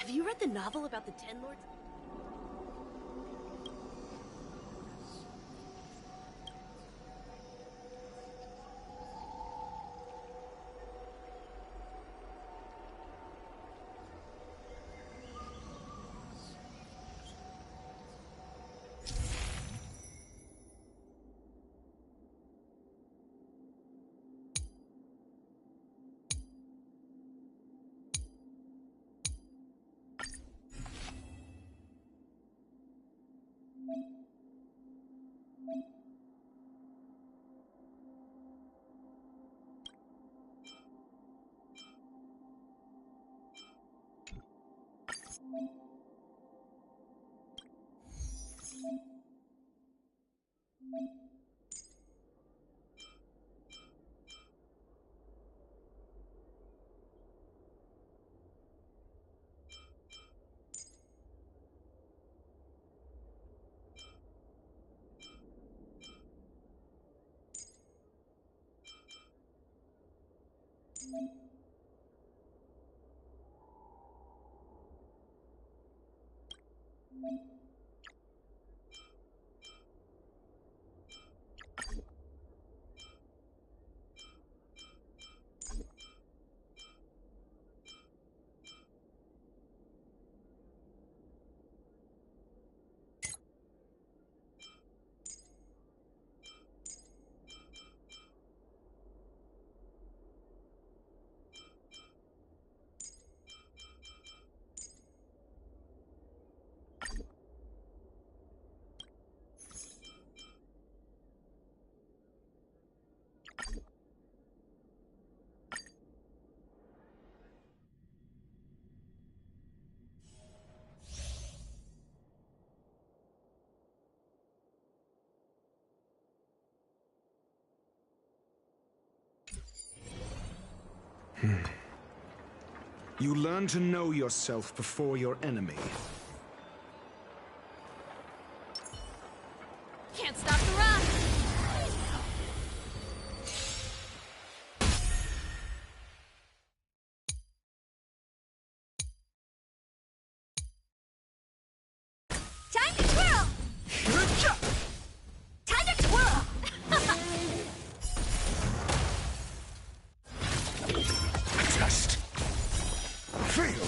Have you read the novel about the Ten Lords? You learn to know yourself before your enemy. Can't stop the run! Time to twirl! Time to twirl! Test. Fail.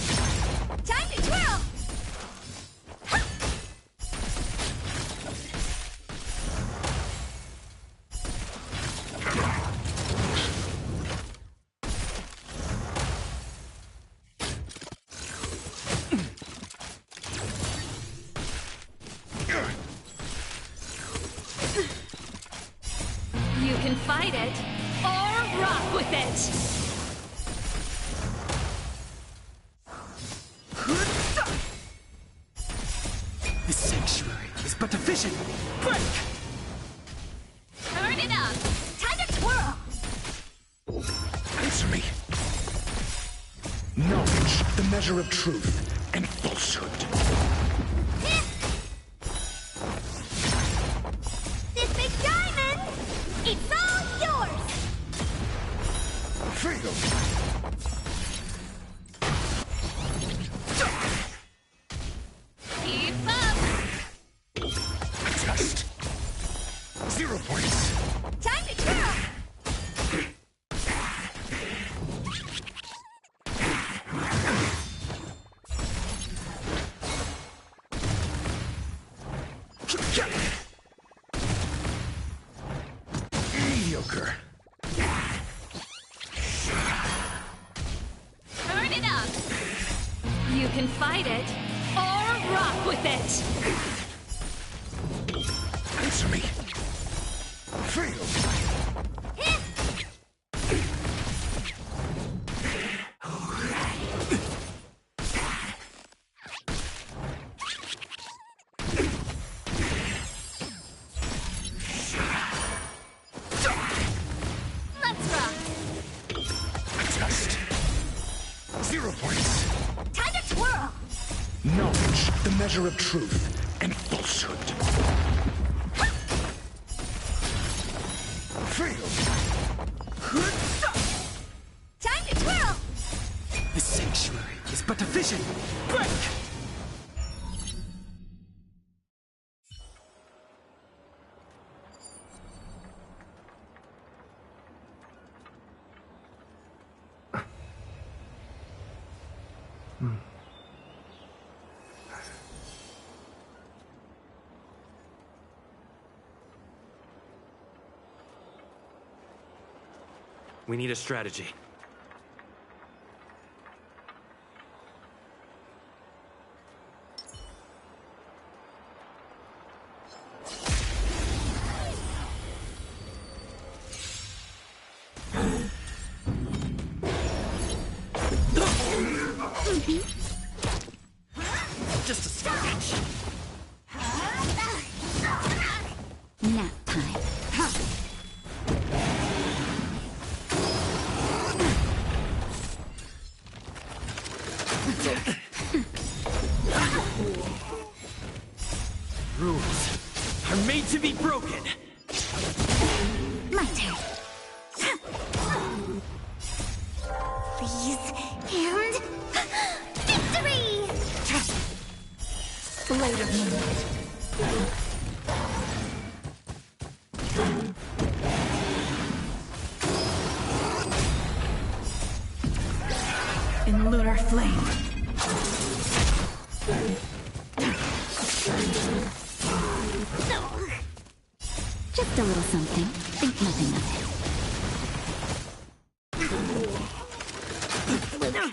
Time to twirl! You can fight it, or rock with it! The sanctuary is but a vision. Break! Turn it up! Time to twirl! Answer me. Knowledge, the measure of truth and falsehood. This big diamond! It's all yours! Fail. Keep up! Test. 0 points. Time to twirl! Mediocre. Turn it up! You can fight it, or rock with it! Answer me. Fail. Let's rock! Test. 0 points. Time to twirl! Knowledge, the measure of truth and falsehood. Fail. Time to twirl! The sanctuary is but but efficient. Break! We need a strategy. Just a scratch. Nap time. Rules are made to be broken. My turn. Freeze and victory! Blade of moonlight. In lunar flame. Just a little something. Think nothing of it.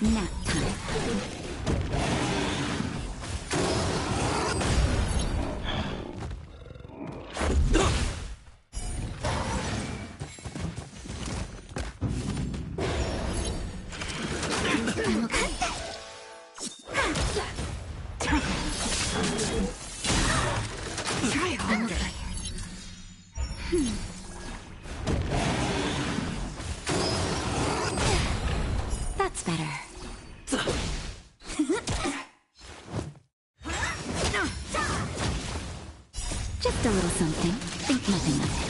Nap time. I'm okay. Try harder. That's better. Just a little something. Think nothing of it.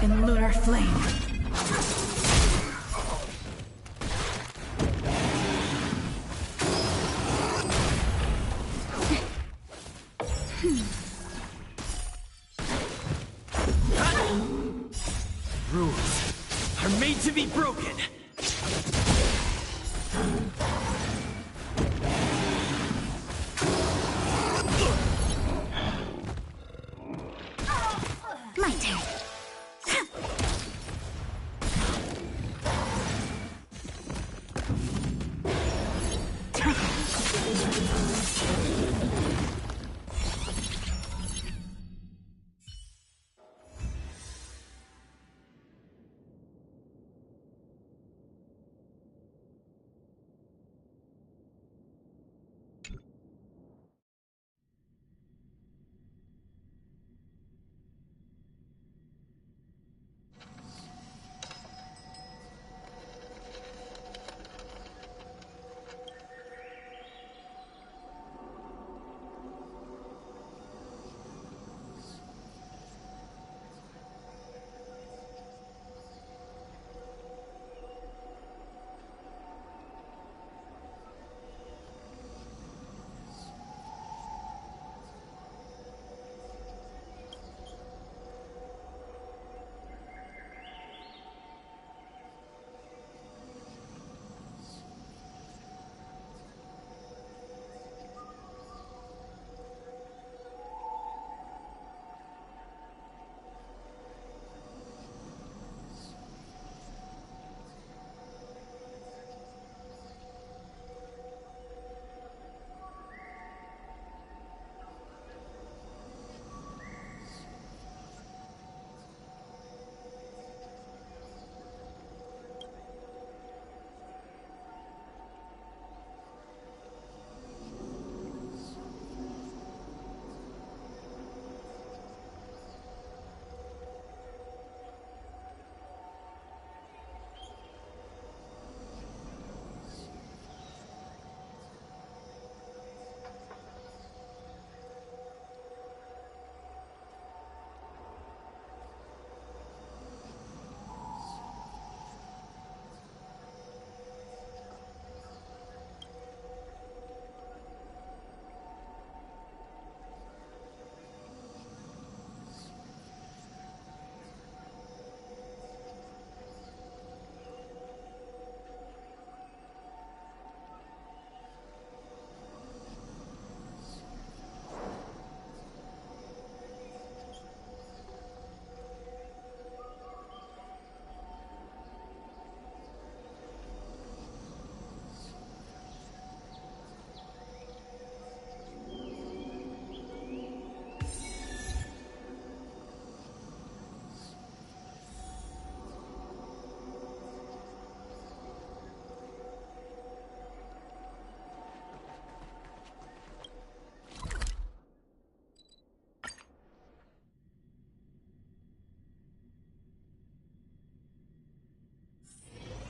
In lunar flame. Rules are made to be broken. My turn.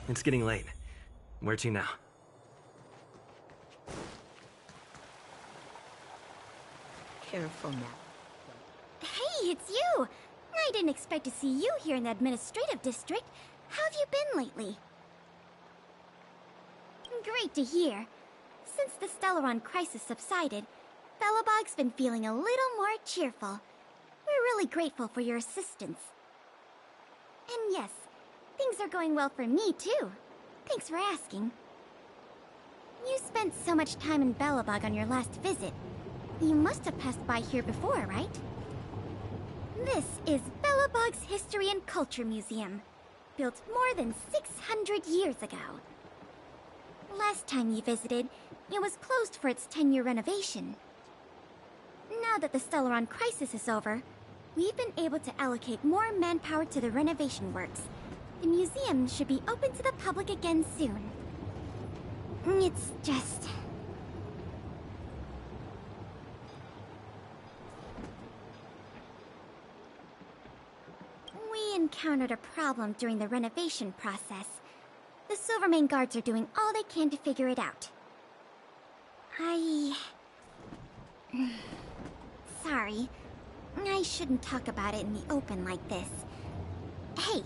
It's getting late. Where to now? Careful now. Hey, it's you! I didn't expect to see you here in the administrative district. How have you been lately? Great to hear. Since the Stellaron crisis subsided, Belobog's been feeling a little more cheerful. We're really grateful for your assistance. And yes, things are going well for me, too. Thanks for asking. You spent so much time in Belobog on your last visit. You must have passed by here before, right? This is Belobog's History and Culture Museum, built more than 600 years ago. Last time you visited, it was closed for its 10-year renovation. Now that the Stellaron crisis is over, we've been able to allocate more manpower to the renovation works. The museum should be open to the public again soon. It's just... we encountered a problem during the renovation process. The Silvermane guards are doing all they can to figure it out. Sorry. I shouldn't talk about it in the open like this. Hey,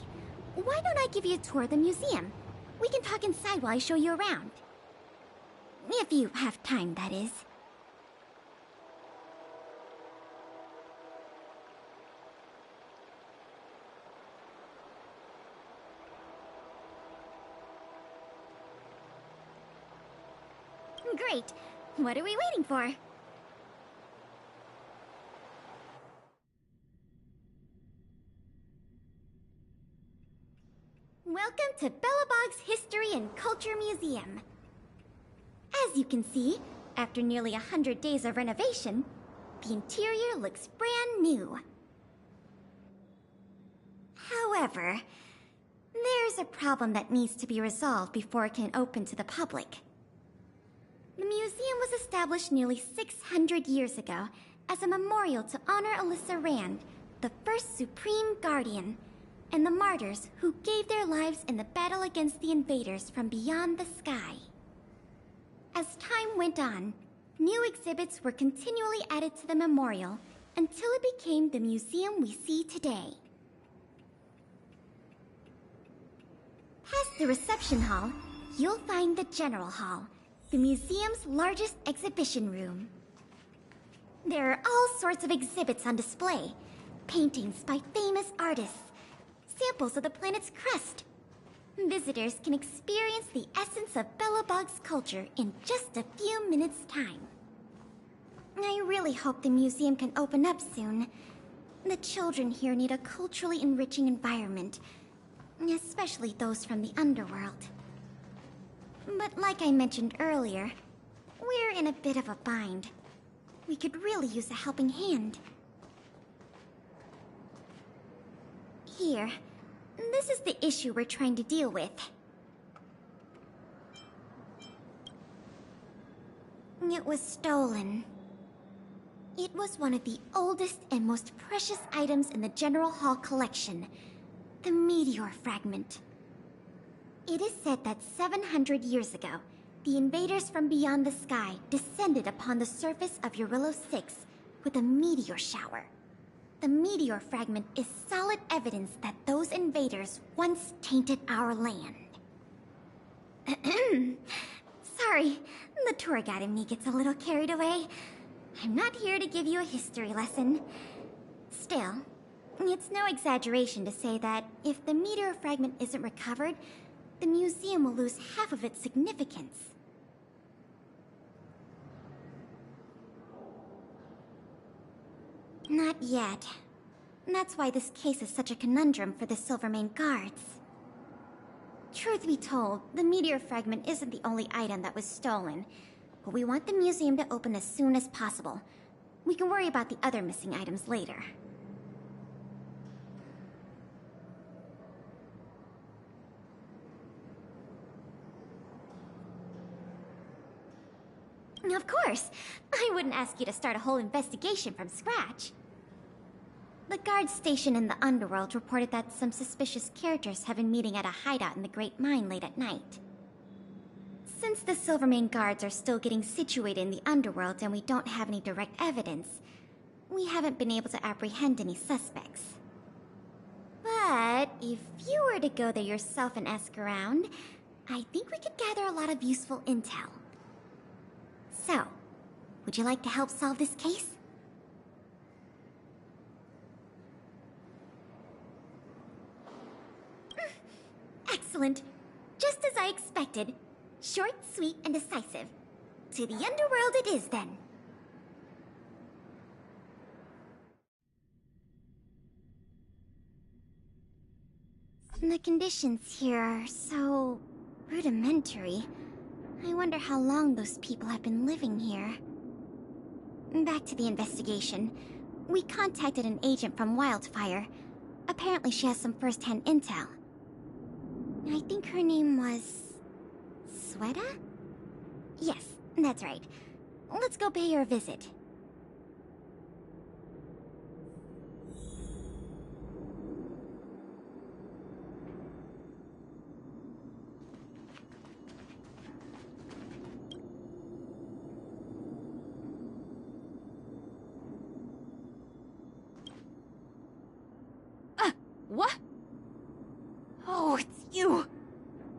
why don't I give you a tour of the museum? We can talk inside while I show you around. If you have time, that is. Great. What are we waiting for? Welcome to Belobog's History and Culture Museum. As you can see, after nearly 100 days of renovation, the interior looks brand new. However, there's a problem that needs to be resolved before it can open to the public. The museum was established nearly 600 years ago as a memorial to honor Alyssa Rand, the first Supreme Guardian, and the martyrs who gave their lives in the battle against the invaders from beyond the sky. As time went on, new exhibits were continually added to the memorial until it became the museum we see today. Past the reception hall, you'll find the General Hall, the museum's largest exhibition room. There are all sorts of exhibits on display. Paintings by famous artists, samples of the planet's crust. Visitors can experience the essence of Belobog's culture in just a few minutes' time. I really hope the museum can open up soon. The children here need a culturally enriching environment, especially those from the underworld. But like I mentioned earlier, we're in a bit of a bind. We could really use a helping hand. Here, this is the issue we're trying to deal with. It was stolen. It was one of the oldest and most precious items in the General Hall collection, the meteor fragment. It is said that 700 years ago, the invaders from beyond the sky descended upon the surface of Eurillo 6 with a meteor shower. The meteor fragment is solid evidence that those invaders once tainted our land. Sorry, the tour guide in me gets a little carried away. I'm not here to give you a history lesson. Still, it's no exaggeration to say that if the meteor fragment isn't recovered, the museum will lose half of its significance. Not yet. That's why this case is such a conundrum for the Silvermane guards. Truth be told, the meteor fragment isn't the only item that was stolen, but we want the museum to open as soon as possible. We can worry about the other missing items later. Of course! I wouldn't ask you to start a whole investigation from scratch. The guard station in the underworld reported that some suspicious characters have been meeting at a hideout in the Great Mine late at night. Since the Silvermane guards are still getting situated in the underworld and we don't have any direct evidence, we haven't been able to apprehend any suspects. But if you were to go there yourself and ask around, I think we could gather a lot of useful intel. So, would you like to help solve this case? Excellent. Just as I expected. Short, sweet, and decisive. To the underworld it is, then. The conditions here are so rudimentary. I wonder how long those people have been living here. Back to the investigation. We contacted an agent from Wildfire. Apparently she has some first-hand intel. I think her name was... Sweta? Yes, that's right. Let's go pay her a visit. What? Oh, it's you!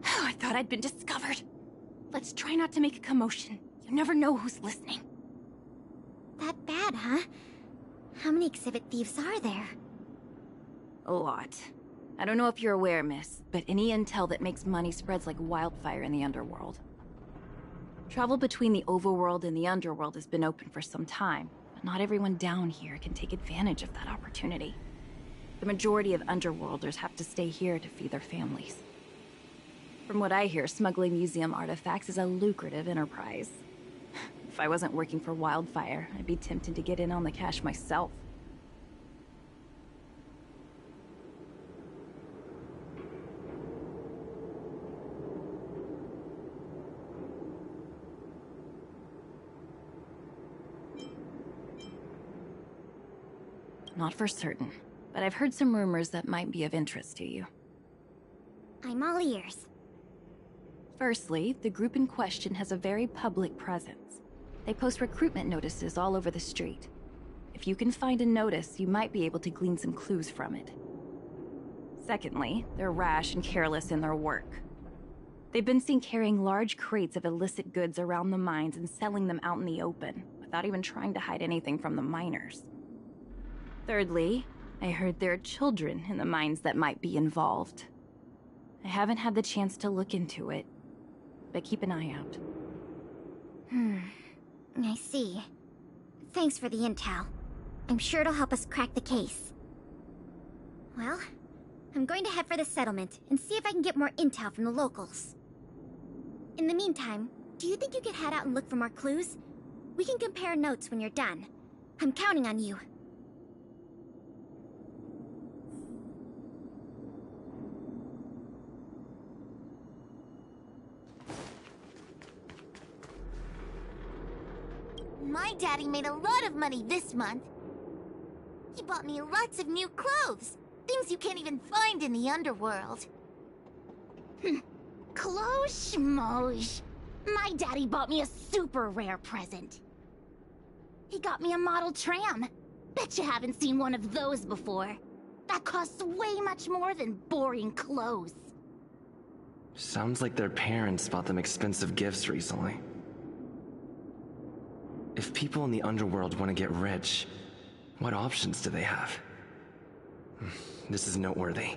Oh, I thought I'd been discovered. Let's try not to make a commotion. You never know who's listening. That bad, huh? How many exhibit thieves are there? A lot. I don't know if you're aware, miss, but any intel that makes money spreads like wildfire in the underworld. Travel between the overworld and the underworld has been open for some time, but not everyone down here can take advantage of that opportunity. The majority of underworlders have to stay here to feed their families. From what I hear, smuggling museum artifacts is a lucrative enterprise. If I wasn't working for Wildfire, I'd be tempted to get in on the cash myself. Not for certain, but I've heard some rumors that might be of interest to you. I'm all ears. Firstly, the group in question has a very public presence. They post recruitment notices all over the street. If you can find a notice, you might be able to glean some clues from it. Secondly, they're rash and careless in their work. They've been seen carrying large crates of illicit goods around the mines and selling them out in the open, without even trying to hide anything from the miners. Thirdly, I heard there are children in the mines that might be involved. I haven't had the chance to look into it, but keep an eye out. I see. Thanks for the intel. I'm sure it'll help us crack the case. Well, I'm going to head for the settlement and see if I can get more intel from the locals. In the meantime, do you think you could head out and look for more clues? We can compare notes when you're done. I'm counting on you. My daddy made a lot of money this month. He bought me lots of new clothes. Things you can't even find in the underworld. Clothes schmoes. My daddy bought me a super rare present. He got me a model tram. Bet you haven't seen one of those before. That costs way much more than boring clothes. Sounds like their parents bought them expensive gifts recently. If people in the underworld want to get rich, what options do they have? This is noteworthy.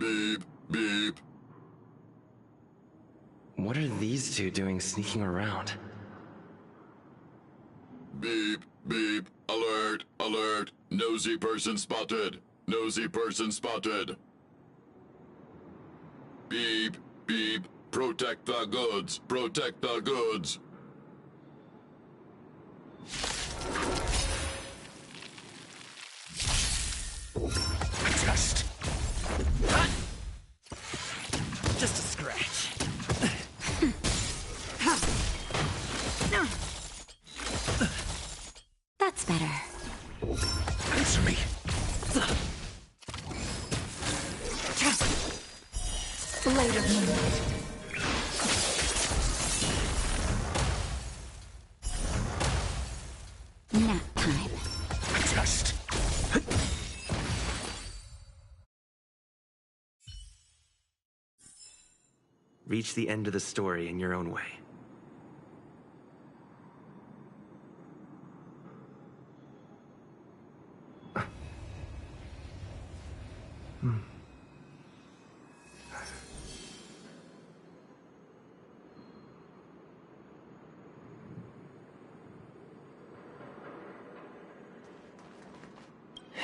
Beep, beep. What are these two doing sneaking around? Beep, beep. Alert, alert. Nosy person spotted. Nosy person spotted. Beep, beep. Protect the goods. Protect the goods. Just. Just a scratch. That's better. Answer me. Later, moonlight. Nap time. Just. Reach the end of the story in your own way.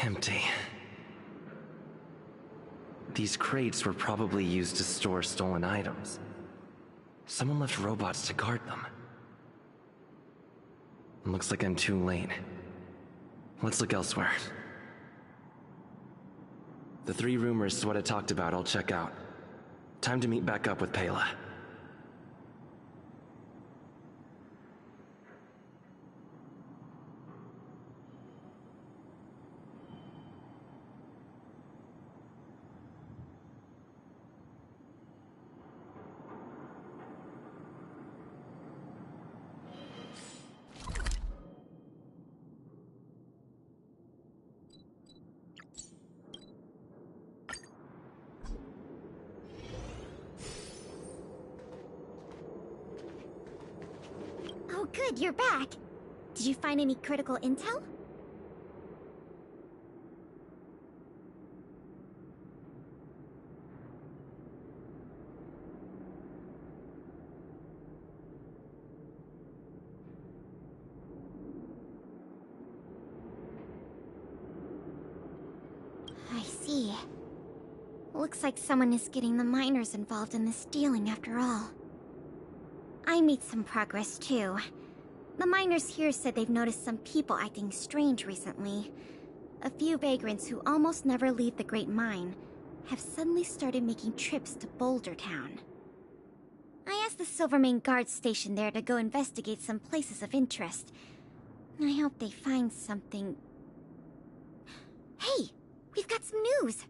Empty. These crates were probably used to store stolen items. Someone left robots to guard them. Looks like I'm too late. Let's look elsewhere. The 3 rumors to what I talked about, I'll check out. Time to meet back up with Pela. Oh, good, you're back. Did you find any critical intel? I see. Looks like someone is getting the miners involved in the stealing after all. I made some progress too. The miners here said they've noticed some people acting strange recently. A few vagrants who almost never leave the Great Mine have suddenly started making trips to Boulder Town. I asked the Silvermane guard station there to go investigate some places of interest. I hope they find something. Hey! We've got some news!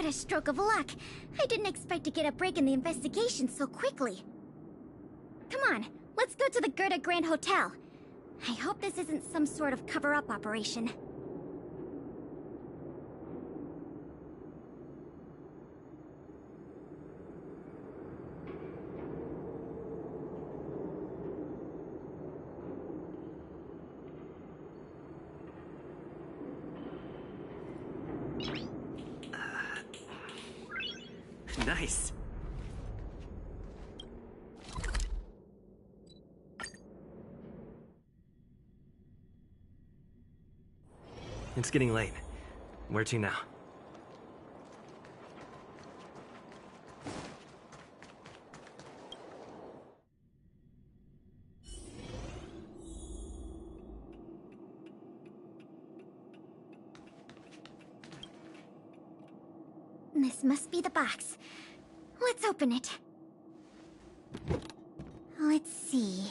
What a stroke of luck. I didn't expect to get a break in the investigation so quickly. Come on, let's go to the Gerda Grand Hotel. I hope this isn't some sort of cover-up operation. Nice. It's getting late. Where to now? This must be the box. Let's open it. Let's see.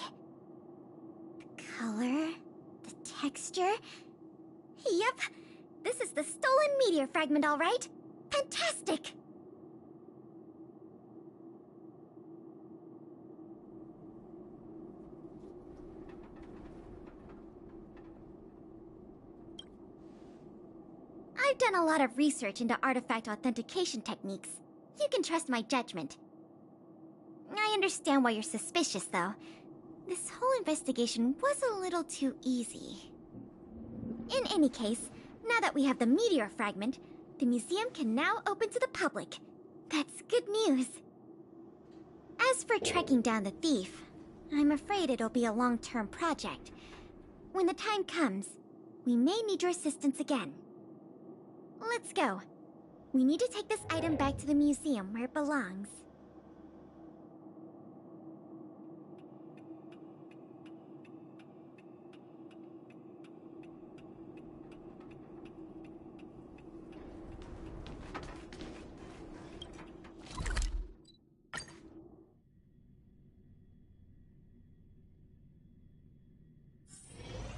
The color, the texture. Yep, this is the stolen meteor fragment, all right. Fantastic! I've done a lot of research into artifact authentication techniques. You can trust my judgment. I understand why you're suspicious, though. This whole investigation was a little too easy. In any case, now that we have the meteor fragment, the museum can now open to the public. That's good news. As for tracking down the thief, I'm afraid it'll be a long-term project. When the time comes, we may need your assistance again. Let's go. We need to take this item back to the museum where it belongs.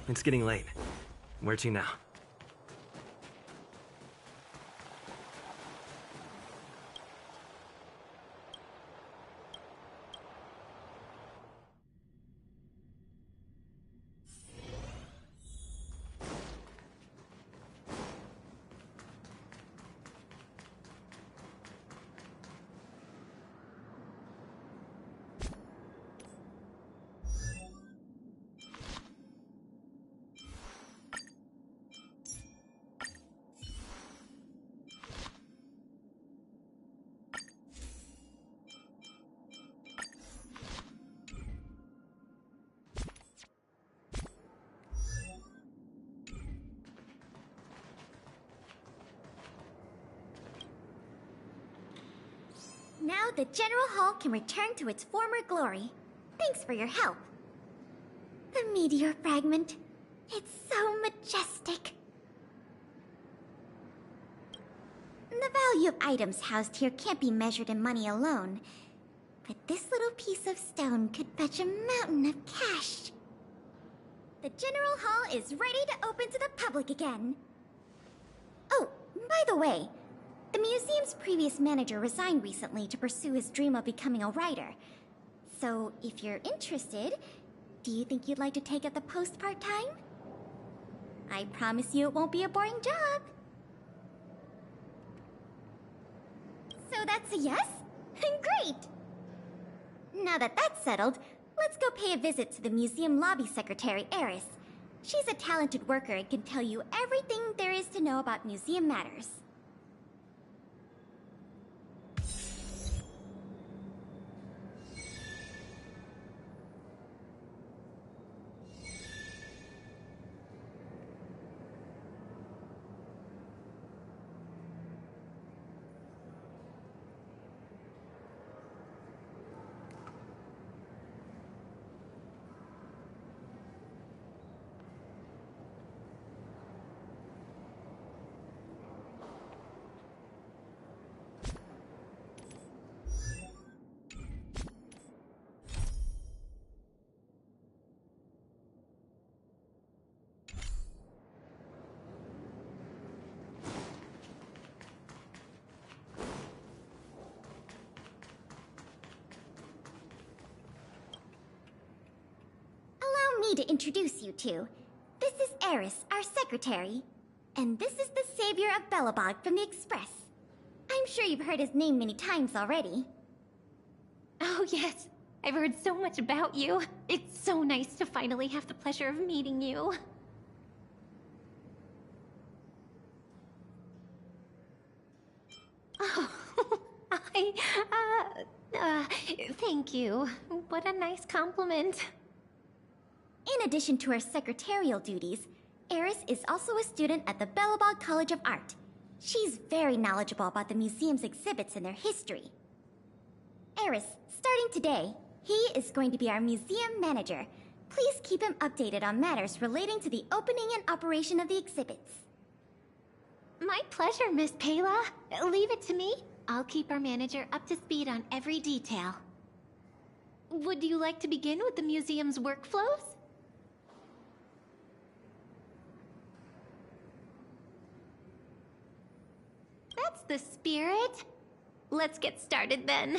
It's getting late. Where to now? Now the General Hall can return to its former glory. Thanks for your help. The meteor fragment. It's so majestic. The value of items housed here can't be measured in money alone. But this little piece of stone could fetch a mountain of cash. The General Hall is ready to open to the public again. Oh, by the way, the museum's previous manager resigned recently to pursue his dream of becoming a writer. So, if you're interested, do you think you'd like to take up the post part-time? I promise you it won't be a boring job. So that's a yes? Great! Now that that's settled, let's go pay a visit to the museum lobby secretary, Eris. She's a talented worker and can tell you everything there is to know about museum matters. need to introduce you to. This is Eris, our secretary. And this is the savior of Belobog from the Express. I'm sure you've heard his name many times already. Oh, yes. I've heard so much about you. It's so nice to finally have the pleasure of meeting you. Oh, thank you. What a nice compliment. In addition to her secretarial duties, Eris is also a student at the Belobog College of Art. She's very knowledgeable about the museum's exhibits and their history. Eris, starting today, he is going to be our museum manager. Please keep him updated on matters relating to the opening and operation of the exhibits. My pleasure, Miss Payla. Leave it to me. I'll keep our manager up to speed on every detail. Would you like to begin with the museum's workflows? That's the spirit. Let's get started then.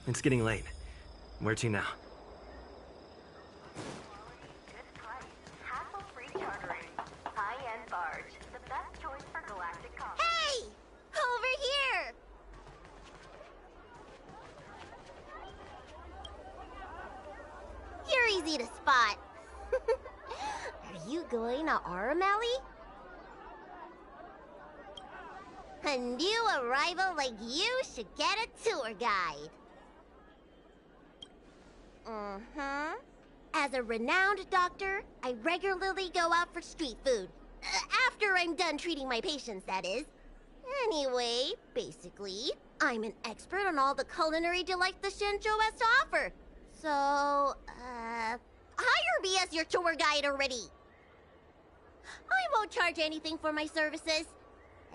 It's getting late. Where to now? Good price, hassle-free chartering, high-end barge, the best choice for galactic commerce. Hey! Over here! You're easy to spot. Are you going to Aramali? A new arrival like you should get a tour guide. Mm-hmm. As a renowned doctor, I regularly go out for street food. After I'm done treating my patients, that is. Anyway, basically, I'm an expert on all the culinary delights the Shenzhou has to offer. So, hire me as your tour guide already. I won't charge anything for my services.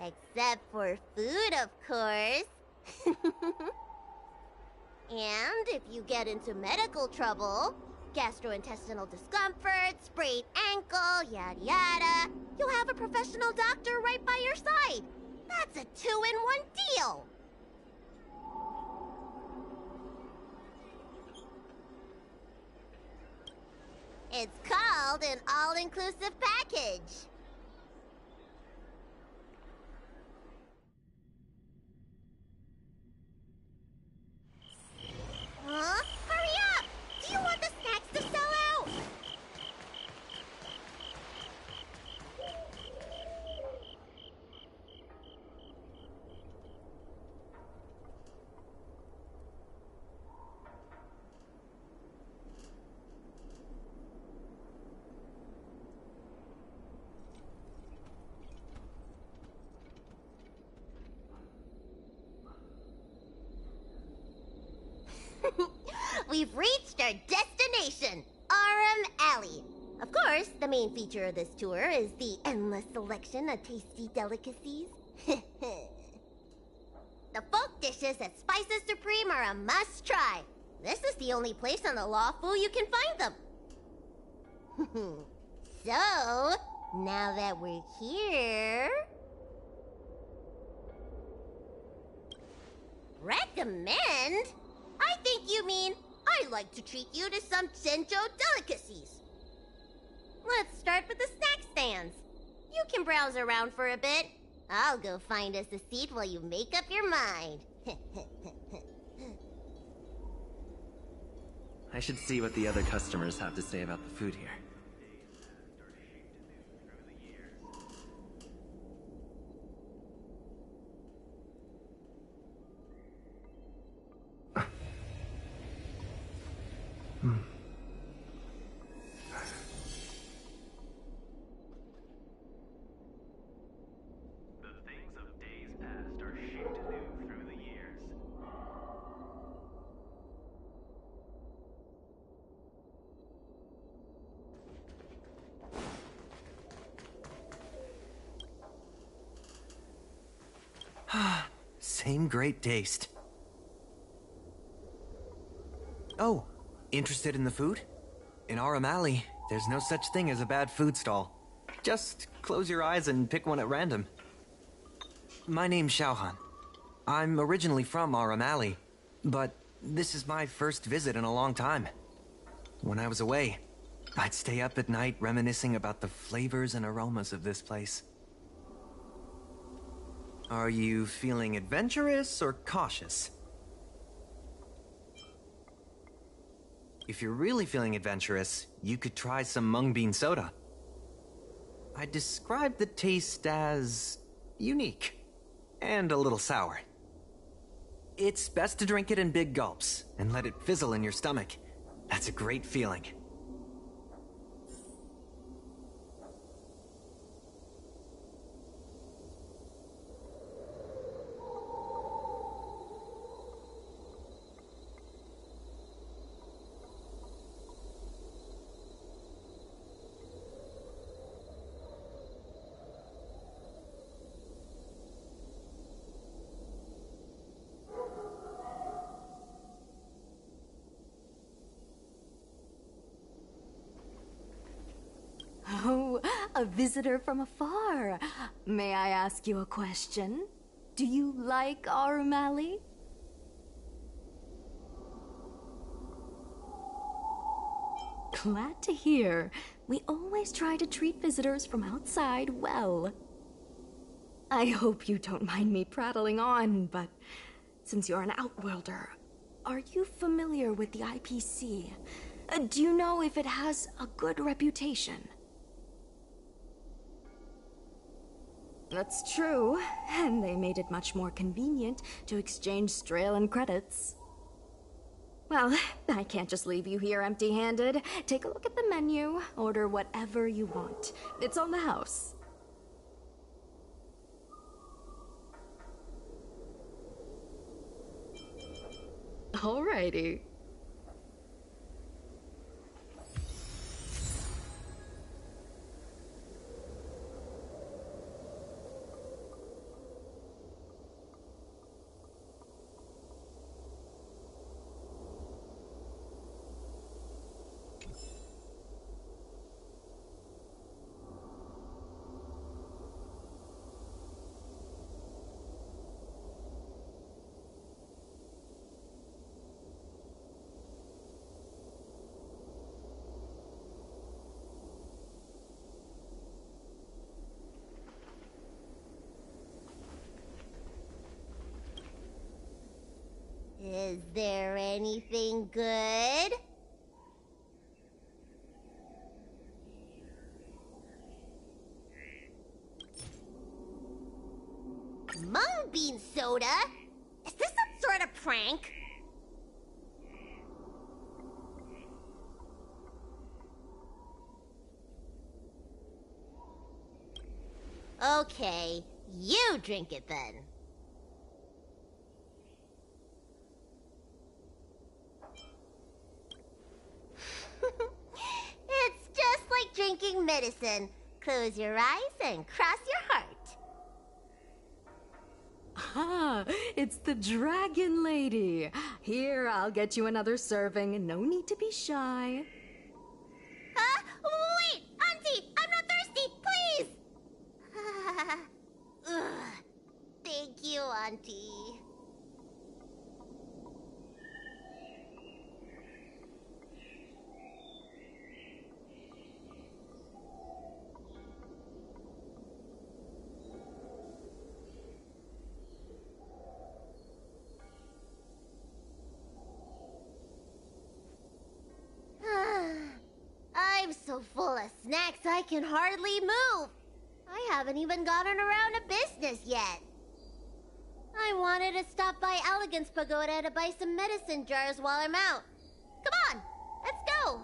Except for food, of course. And if you get into medical trouble, gastrointestinal discomfort, sprained ankle, yada yada, you'll have a professional doctor right by your side. That's a 2-in-1 deal. It's called an all-inclusive package. Huh? Hurry up! Do you want the snacks to sell out? We've reached our destination, Aram Alley. Of course, the main feature of this tour is the endless selection of tasty delicacies. The folk dishes at Spices Supreme are a must-try. This is the only place on the Lawful you can find them. So, now that we're here... Recommend? I think you mean I'd like to treat you to some Shenzhou delicacies. Let's start with the snack stands. You can browse around for a bit. I'll go find us a seat while you make up your mind. I should see what the other customers have to say about the food here. The things of days past are shaped new through the years. Same great taste. Oh, interested in the food? In Aram Alley, there's no such thing as a bad food stall. Just close your eyes and pick one at random. My name's Xiaohan. I'm originally from Aram Alley, but this is my first visit in a long time. When I was away, I'd stay up at night reminiscing about the flavors and aromas of this place. Are you feeling adventurous or cautious? If you're really feeling adventurous, you could try some mung bean soda. I describe the taste as unique and a little sour. It's best to drink it in big gulps and let it fizzle in your stomach. That's a great feeling. Oh, a visitor from afar. May I ask you a question? Do you like Aram Alley? Glad to hear. We always try to treat visitors from outside well. I hope you don't mind me prattling on, but since you're an Outworlder, are you familiar with the IPC? Do you know if it has a good reputation? That's true, and they made it much more convenient to exchange Strelin credits. Well, I can't just leave you here empty-handed. Take a look at the menu, order whatever you want. It's on the house. Alrighty. Is there anything good? Mung bean soda? Is this some sort of prank? Okay, you drink it then. It's just like drinking medicine. Close your eyes and cross your heart. Ah, it's the Dragon Lady. Here, I'll get you another serving. No need to be shy. Wait! Auntie! I'm not thirsty! Please! Ugh. Thank you, Auntie. I'm so full of snacks I can hardly move. I haven't even gotten around to business yet. I wanted to stop by Elegance Pagoda to buy some medicine jars while I'm out. Come on, let's go.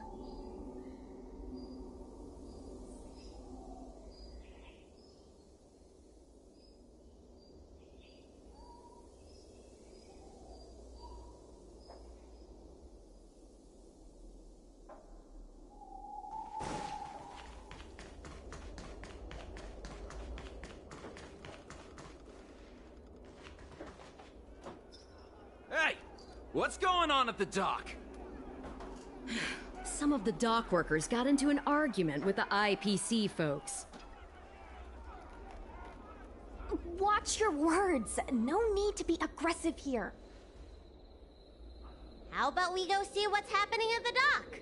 Hey! What's going on at the dock? Some of the dock workers got into an argument with the IPC folks. Watch your words. No need to be aggressive here. How about we go see what's happening at the dock?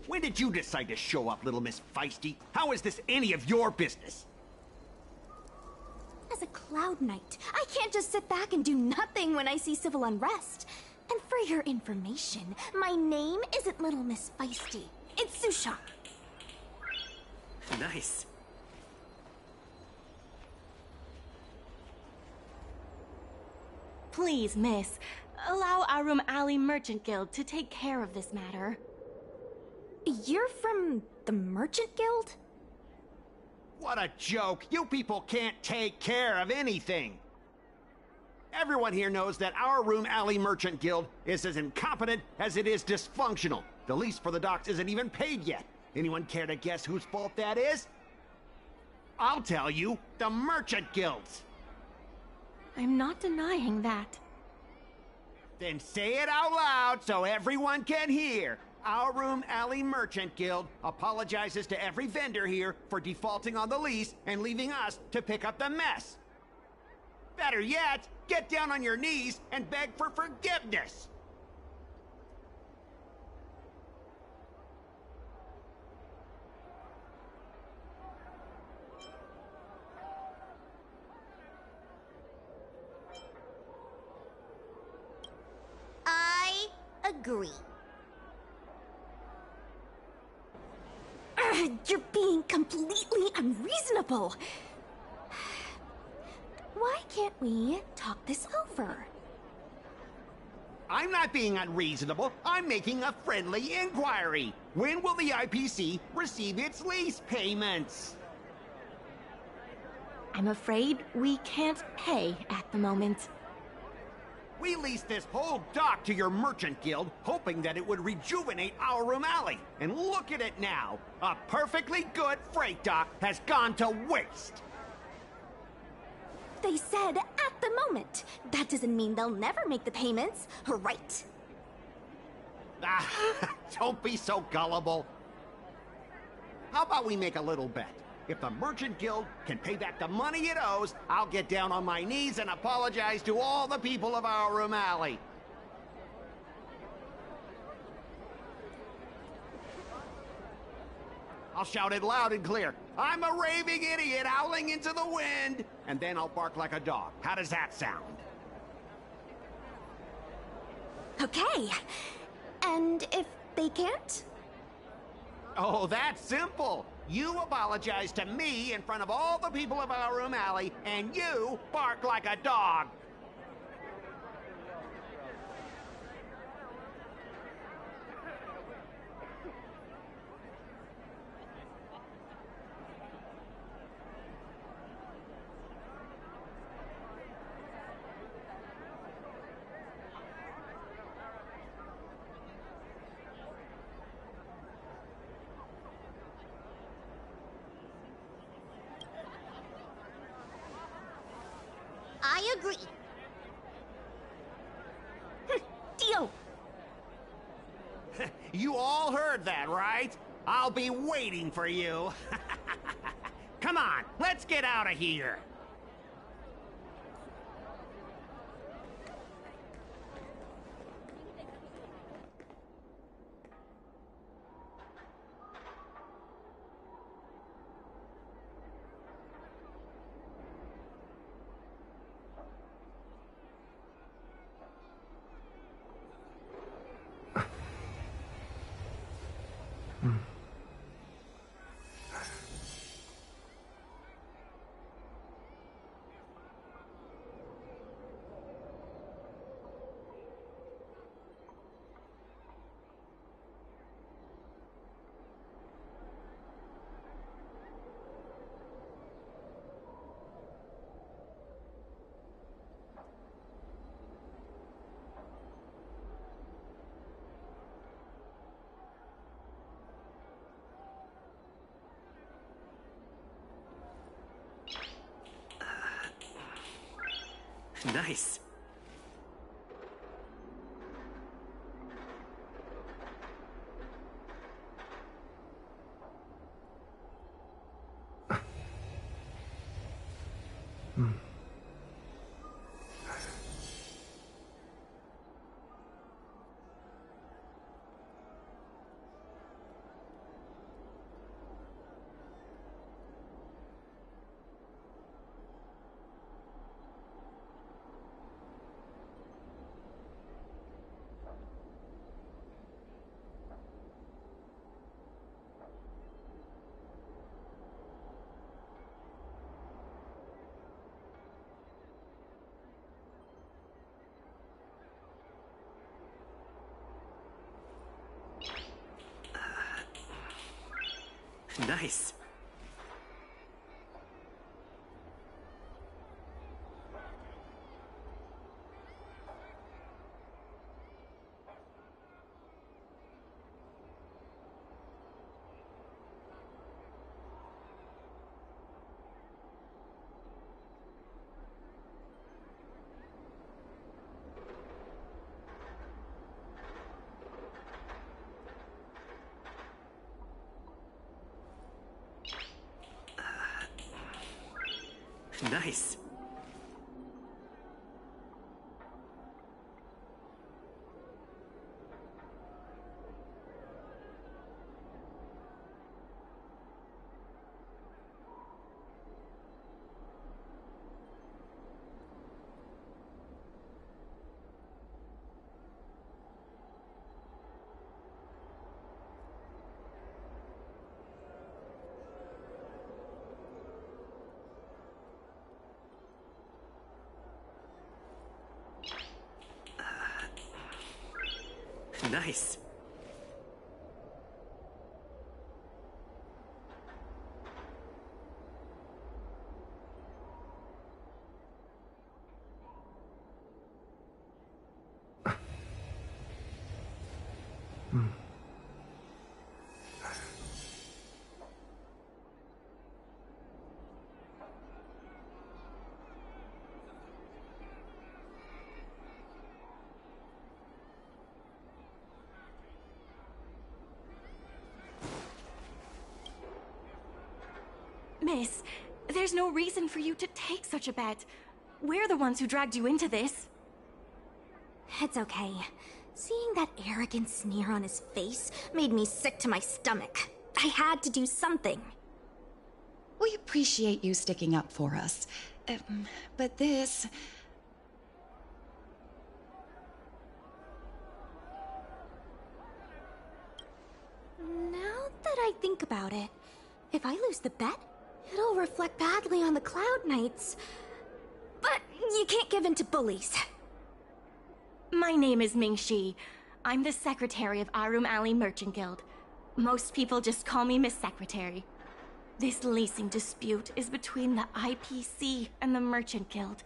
When did you decide to show up, little Miss Feisty? How is this any of your business? As a Cloud Knight, I can't just sit back and do nothing when I see civil unrest. And for your information, my name isn't Little Miss Feisty. It's Susha. Nice. Please, miss, allow Arum Alley Merchant Guild to take care of this matter. You're from the Merchant Guild? What a joke! You people can't take care of anything! Everyone here knows that our Room Alley Merchant Guild is as incompetent as it is dysfunctional. The lease for the docks isn't even paid yet. Anyone care to guess whose fault that is? I'll tell you, the Merchant Guild's! I'm not denying that. Then say it out loud so everyone can hear. Our Room Alley Merchant Guild apologizes to every vendor here for defaulting on the lease and leaving us to pick up the mess. Better yet, get down on your knees and beg for forgiveness. I agree. You're being completely unreasonable. Why can't we talk this over? I'm not being unreasonable. I'm making a friendly inquiry. When will the IPC receive its lease payments? I'm afraid we can't pay at the moment. We leased this whole dock to your merchant guild, hoping that it would rejuvenate our room alley. And look at it now. A perfectly good freight dock has gone to waste. They said at the moment. That doesn't mean they'll never make the payments, right? Don't be so gullible. How about we make a little bet? If the Merchant Guild can pay back the money it owes, I'll get down on my knees and apologize to all the people of our room alley. I'll shout it loud and clear. I'm a raving idiot howling into the wind. And then I'll bark like a dog. How does that sound? Okay. And if they can't? Oh, that's simple. You apologize to me in front of all the people of our room alley, and you bark like a dog. I agree. Deal. You all heard that, right? I'll be waiting for you. Come on, let's get out of here. Nice. Nice. Nice. Nice. Miss, there's no reason for you to take such a bet. We're the ones who dragged you into this. It's okay. Seeing that arrogant sneer on his face made me sick to my stomach. I had to do something. We appreciate you sticking up for us. But this... Now that I think about it, if I lose the bet, it'll reflect badly on the Cloud Knights. But you can't give in to bullies. My name is Ming-Shi. I'm the secretary of Arum Alley Merchant Guild. Most people just call me Miss Secretary. This leasing dispute is between the IPC and the Merchant Guild.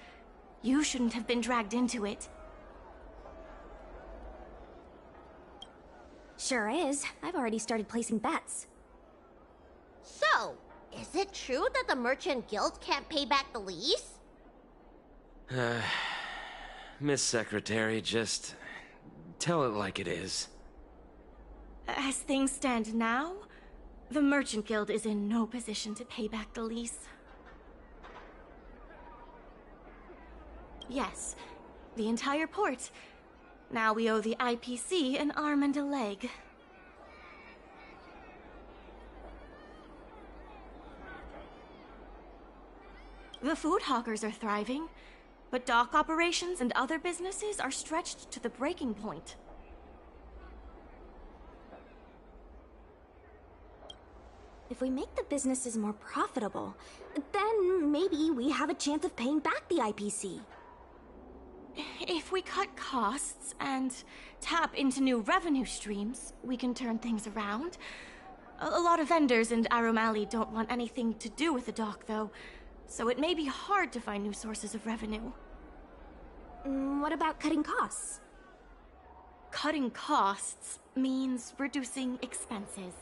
You shouldn't have been dragged into it. Sure is. I've already started placing bets. So, is it true that the Merchant Guild can't pay back the lease? Miss Secretary, just tell it like it is. As things stand now, the Merchant Guild is in no position to pay back the lease. Yes, the entire port. Now we owe the IPC an arm and a leg. The food hawkers are thriving, but dock operations and other businesses are stretched to the breaking point. If we make the businesses more profitable, then maybe we have a chance of paying back the IPC. If we cut costs and tap into new revenue streams, we can turn things around. A lot of vendors in Arum Alley don't want anything to do with the dock, though, so it may be hard to find new sources of revenue. What about cutting costs? Cutting costs means reducing expenses.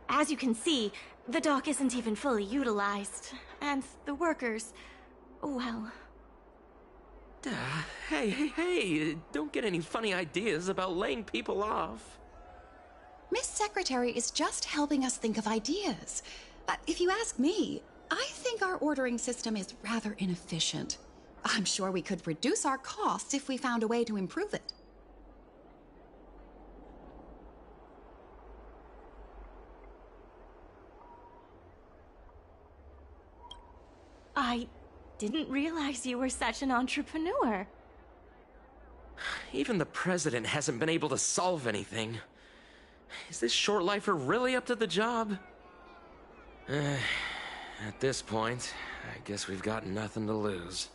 As you can see, the dock isn't even fully utilized, and the workers, well... Hey, don't get any funny ideas about laying people off. Miss Secretary is just helping us think of ideas. But if you ask me, I think our ordering system is rather inefficient. I'm sure we could reduce our costs if we found a way to improve it. I didn't realize you were such an entrepreneur. Even the president hasn't been able to solve anything. Is this short lifer really up to the job? At this point, I guess we've got nothing to lose.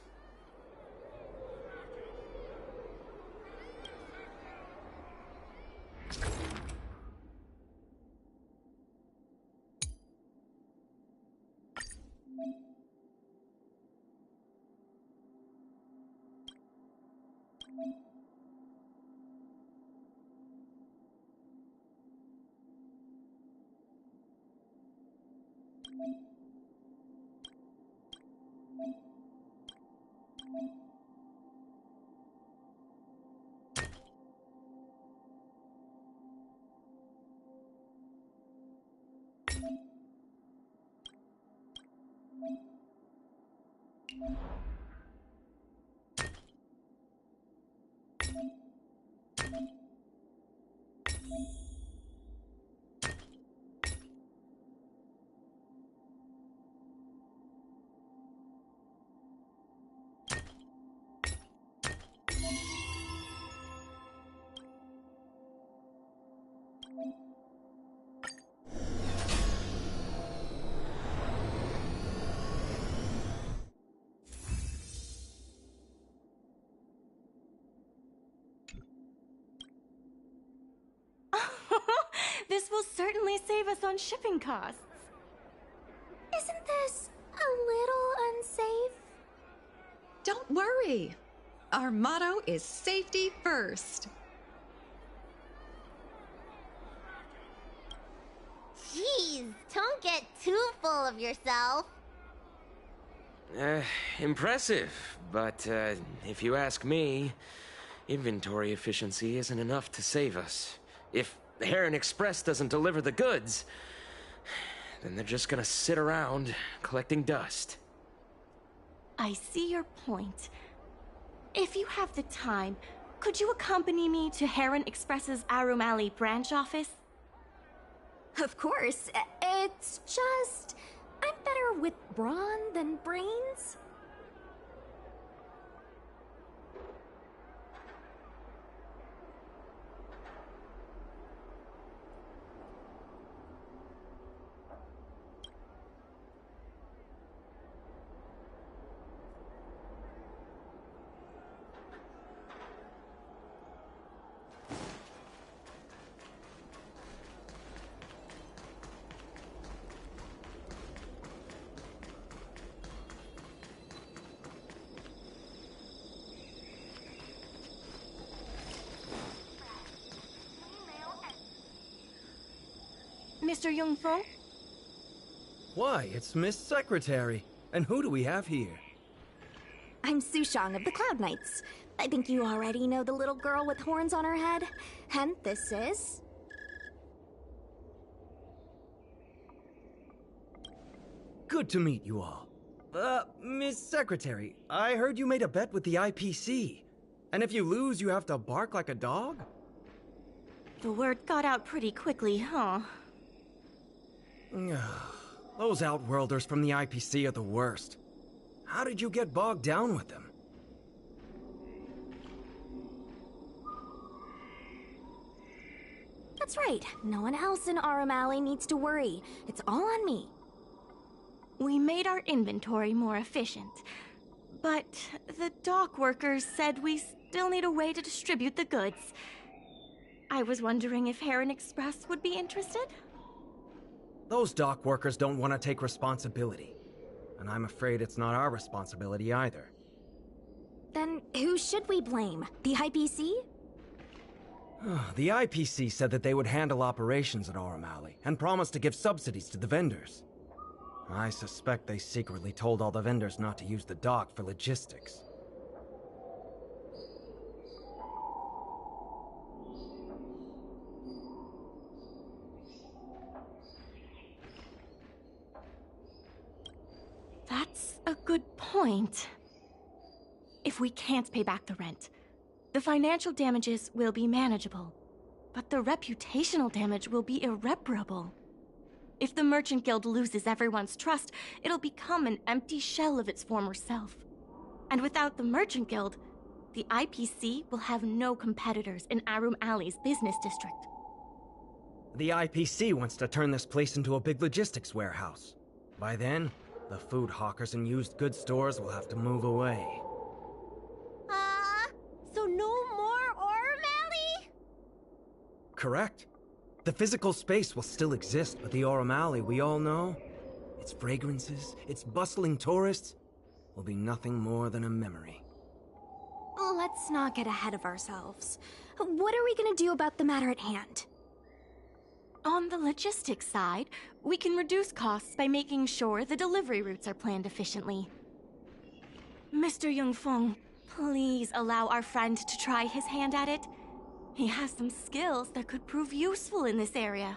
This will certainly save us on shipping costs. Isn't this a little unsafe? Don't worry. Our motto is safety first. Jeez, don't get too full of yourself. Impressive, but if you ask me, inventory efficiency isn't enough to save us. If Heron Express doesn't deliver the goods, then they're just gonna sit around collecting dust. I see your point. If you have the time, could you accompany me to Heron Express's Arum Alley branch office? Of course. It's just... I'm better with brawn than brains. Mr. Jungfeng? Why, it's Miss Secretary. And who do we have here? I'm Sushang of the Cloud Knights. I think you already know the little girl with horns on her head. And this is... Good to meet you all. Miss Secretary, I heard you made a bet with the IPC. And if you lose, you have to bark like a dog? The word got out pretty quickly, huh? Those Outworlders from the IPC are the worst. How did you get bogged down with them? That's right. No one else in Arum Alley needs to worry. It's all on me. We made our inventory more efficient. But the dock workers said we still need a way to distribute the goods. I was wondering if Heron Express would be interested? Those dock workers don't want to take responsibility. And I'm afraid it's not our responsibility either. Then who should we blame? The IPC? The IPC said that they would handle operations at Arum Alley and promised to give subsidies to the vendors. I suspect they secretly told all the vendors not to use the dock for logistics. That's a good point. If we can't pay back the rent, the financial damages will be manageable, but the reputational damage will be irreparable. If the Merchant Guild loses everyone's trust, it'll become an empty shell of its former self. And without the Merchant Guild, the IPC will have no competitors in Arum Alley's business district. The IPC wants to turn this place into a big logistics warehouse. By then, the food hawkers and used goods stores will have to move away. So no more Arum Alley? Correct. The physical space will still exist, but the Arum Alley we all know, its fragrances, its bustling tourists, will be nothing more than a memory. Let's not get ahead of ourselves. What are we gonna do about the matter at hand? On the logistics side, we can reduce costs by making sure the delivery routes are planned efficiently. Mr. Jungfeng, please allow our friend to try his hand at it. He has some skills that could prove useful in this area.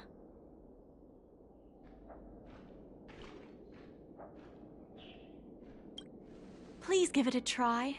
Please give it a try.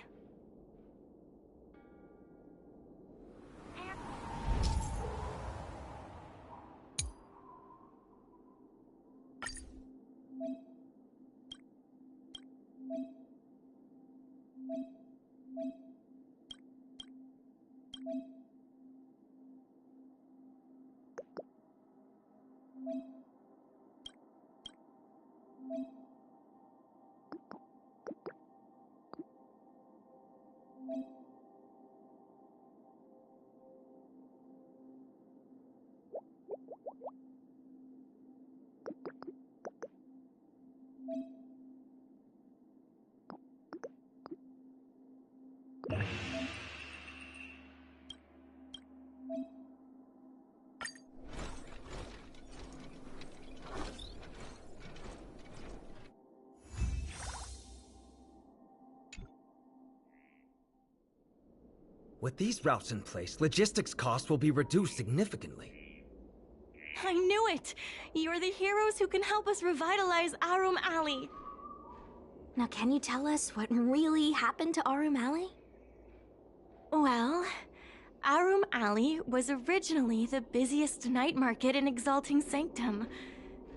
With these routes in place, logistics costs will be reduced significantly. I knew it! You're the heroes who can help us revitalize Arum Alley. Now, can you tell us what really happened to Arum Alley? Well, Arum Alley was originally the busiest night market in Exalting Sanctum.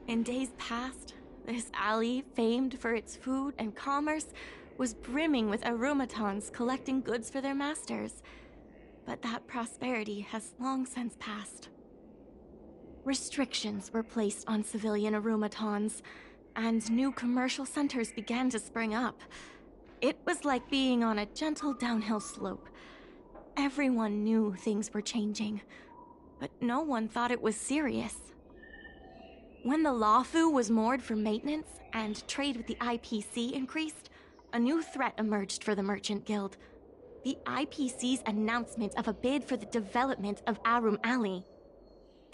In days past, this alley, famed for its food and commerce, was brimming with arumatons collecting goods for their masters. But that prosperity has long since passed. Restrictions were placed on civilian arumatons, and new commercial centers began to spring up. It was like being on a gentle downhill slope. Everyone knew things were changing, but no one thought it was serious. When the Lawfu was moored for maintenance and trade with the IPC increased, a new threat emerged for the Merchant Guild. The IPC's announcement of a bid for the development of Arum Alley.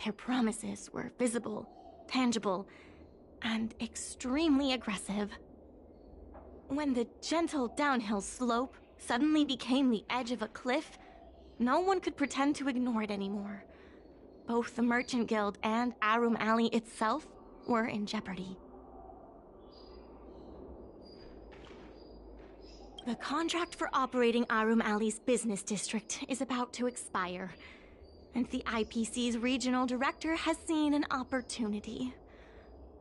Their promises were visible, tangible, and extremely aggressive. When the gentle downhill slope suddenly became the edge of a cliff, no one could pretend to ignore it anymore. Both the Merchant Guild and Arum Alley itself were in jeopardy. The contract for operating Arum Alley's business district is about to expire, and the IPC's regional director has seen an opportunity.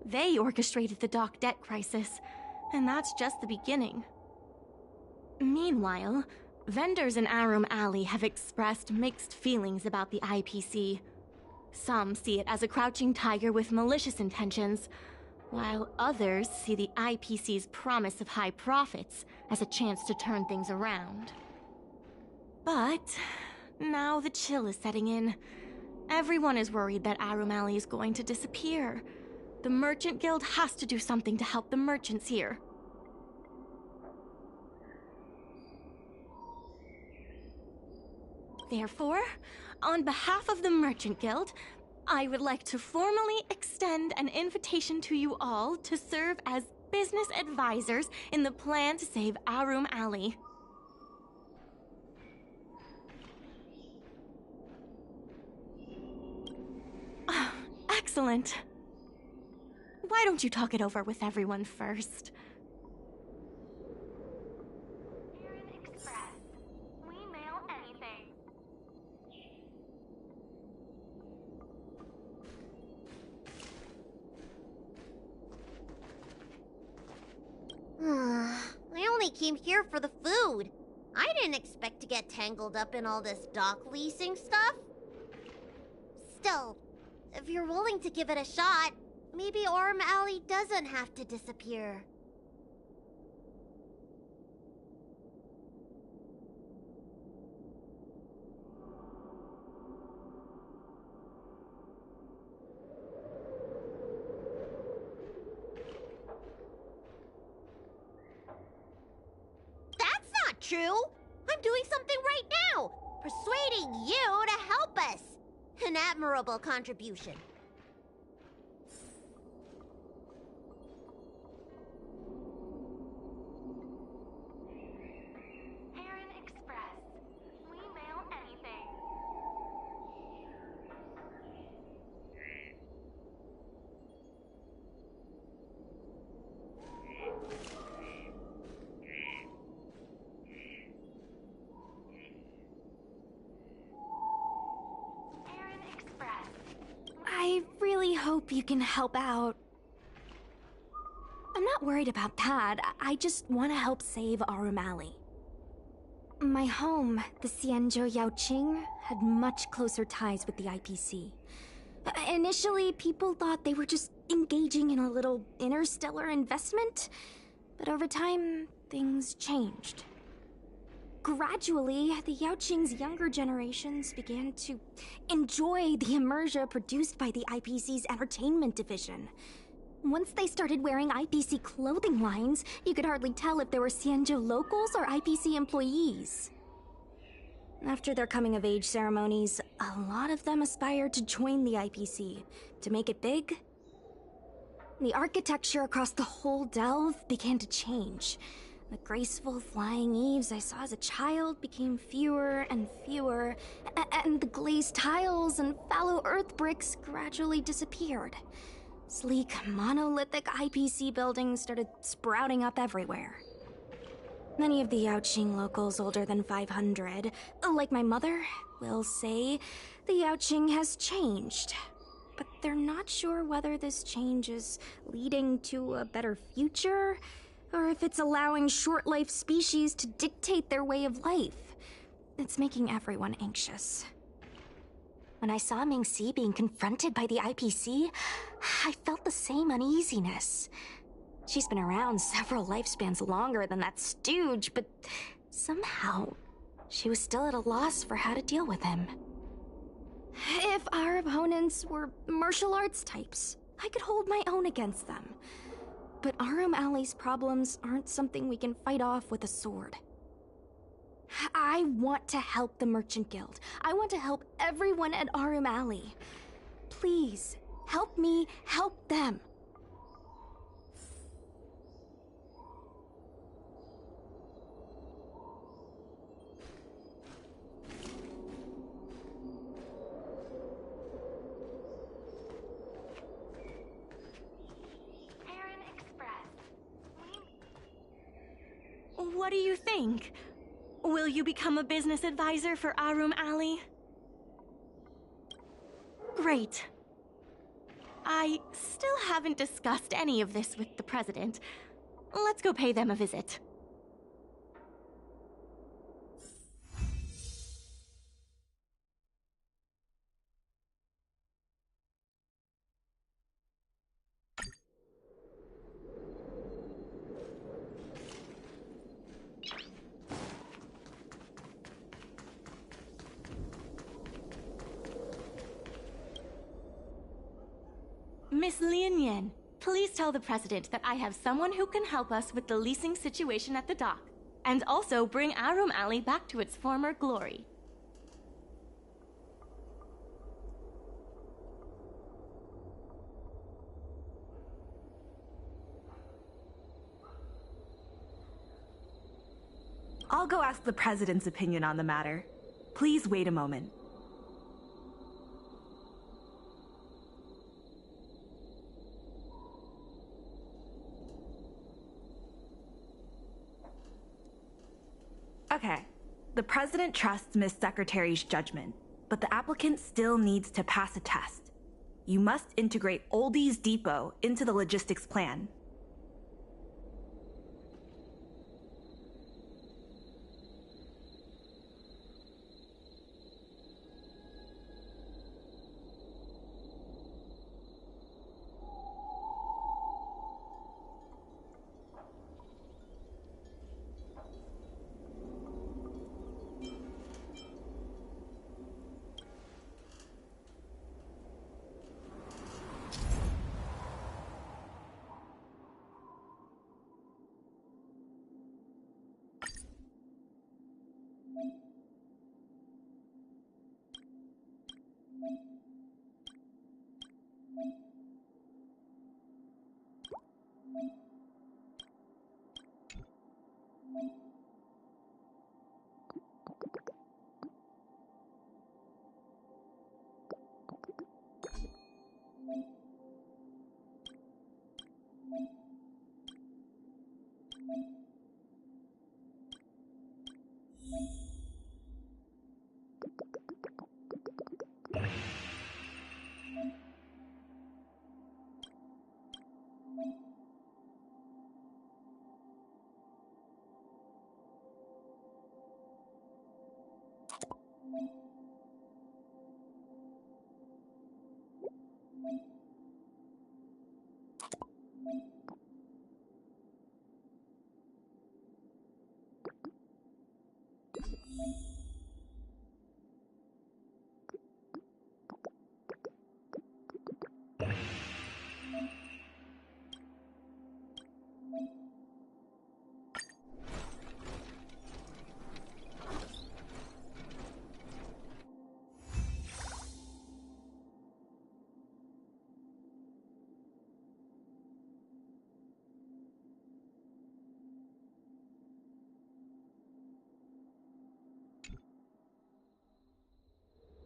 They orchestrated the dock debt crisis, and that's just the beginning. Meanwhile, vendors in Arum Alley have expressed mixed feelings about the IPC. Some see it as a crouching tiger with malicious intentions, while others see the IPC's promise of high profits as a chance to turn things around. But now the chill is setting in. Everyone is worried that Arum Alley is going to disappear. The Merchant Guild has to do something to help the merchants here. Therefore, on behalf of the Merchant Guild, I would like to formally extend an invitation to you all to serve as business advisors in the plan to save Arum Alley. Excellent. Why don't you talk it over with everyone first? We mail anything. I only came here for the food. I didn't expect to get tangled up in all this dock leasing stuff. Still, if you're willing to give it a shot, maybe Arum Alley doesn't have to disappear. That's not true! I'm doing something right now! Persuading you to help us! An admirable contribution. Heron Express. We mail anything. I really hope you can help out. I'm not worried about that. I just want to help save Arum Alley. My home, the Xianzhou Yaoqing, had much closer ties with the IPC. Initially, people thought they were just engaging in a little interstellar investment, but over time, things changed. Gradually, the Yaoqing's younger generations began to enjoy the immersia produced by the IPC's entertainment division. Once they started wearing IPC clothing lines, you could hardly tell if they were Xianzhou locals or IPC employees. After their coming-of-age ceremonies, a lot of them aspired to join the IPC, to make it big. The architecture across the whole delve began to change. The graceful flying eaves I saw as a child became fewer and fewer, and the glazed tiles and fallow earth bricks gradually disappeared. Sleek, monolithic IPC buildings started sprouting up everywhere. Many of the Yaoqing locals older than 500, like my mother, will say the Yaoqing has changed. But they're not sure whether this change is leading to a better future, or if it's allowing short-life species to dictate their way of life. It's making everyone anxious. When I saw Mingxi being confronted by the IPC, I felt the same uneasiness. She's been around several lifespans longer than that stooge, but somehow she was still at a loss for how to deal with him. If our opponents were martial arts types, I could hold my own against them. But Arum Alley's problems aren't something we can fight off with a sword. I want to help the Merchant Guild. I want to help everyone at Arum Alley. Please, help me help them. What do you think? Will you become a business advisor for Arum Alley? Great. I still haven't discussed any of this with the president. Let's go pay them a visit. Miss Lian, please tell the president that I have someone who can help us with the leasing situation at the dock, and also bring Arum Alley back to its former glory. I'll go ask the president's opinion on the matter. Please wait a moment. Okay, the president trusts Miss Secretary's judgment, but the applicant still needs to pass a test. You must integrate Oldie's Depot into the logistics plan.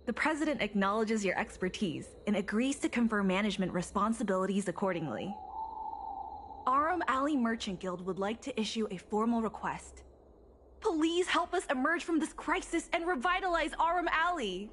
The President acknowledges your expertise and agrees to confer management responsibilities accordingly. Arum Alley Merchant Guild would like to issue a formal request. Please help us emerge from this crisis and revitalize Arum Alley!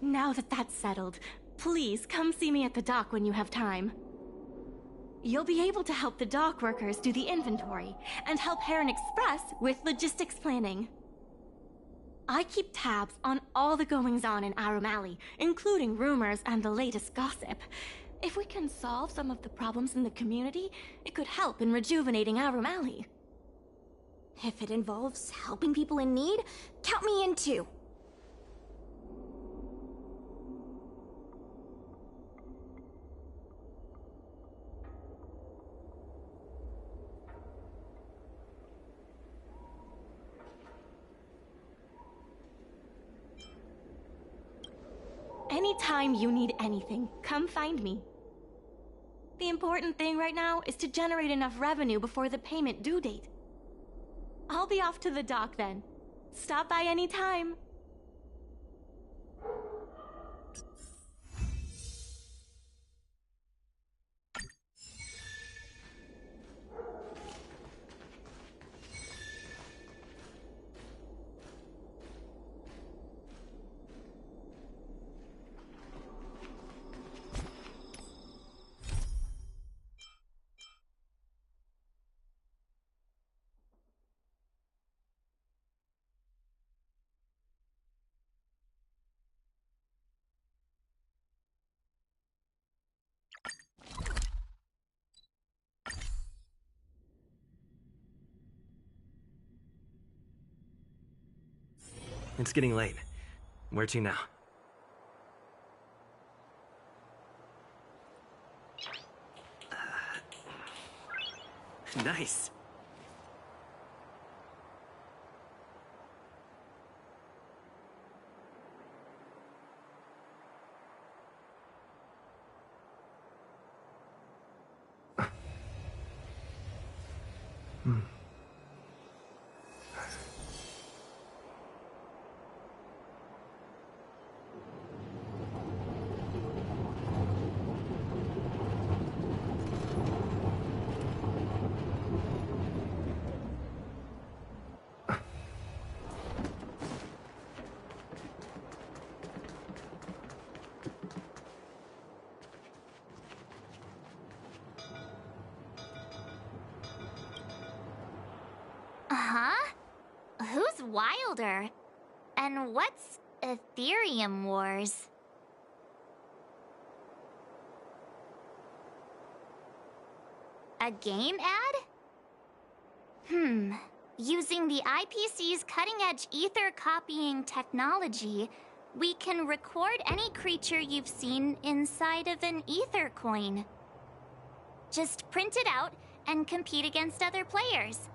Now that that's settled, please come see me at the dock when you have time. You'll be able to help the dock workers do the inventory and help Heron Express with logistics planning. I keep tabs on all the goings-on in Arum Alley, including rumors and the latest gossip. If we can solve some of the problems in the community, it could help in rejuvenating Arum Alley. If it involves helping people in need, count me in too. Anytime you need anything, come find me. The important thing right now is to generate enough revenue before the payment due date. I'll be off to the dock then. Stop by anytime. It's getting late. Where to now? Nice. Huh? Who's Wilder? And what's Ethereum Wars? A game ad? Using the IPC's cutting-edge ether copying technology, we can record any creature you've seen inside of an ether coin. Just print it out and compete against other players.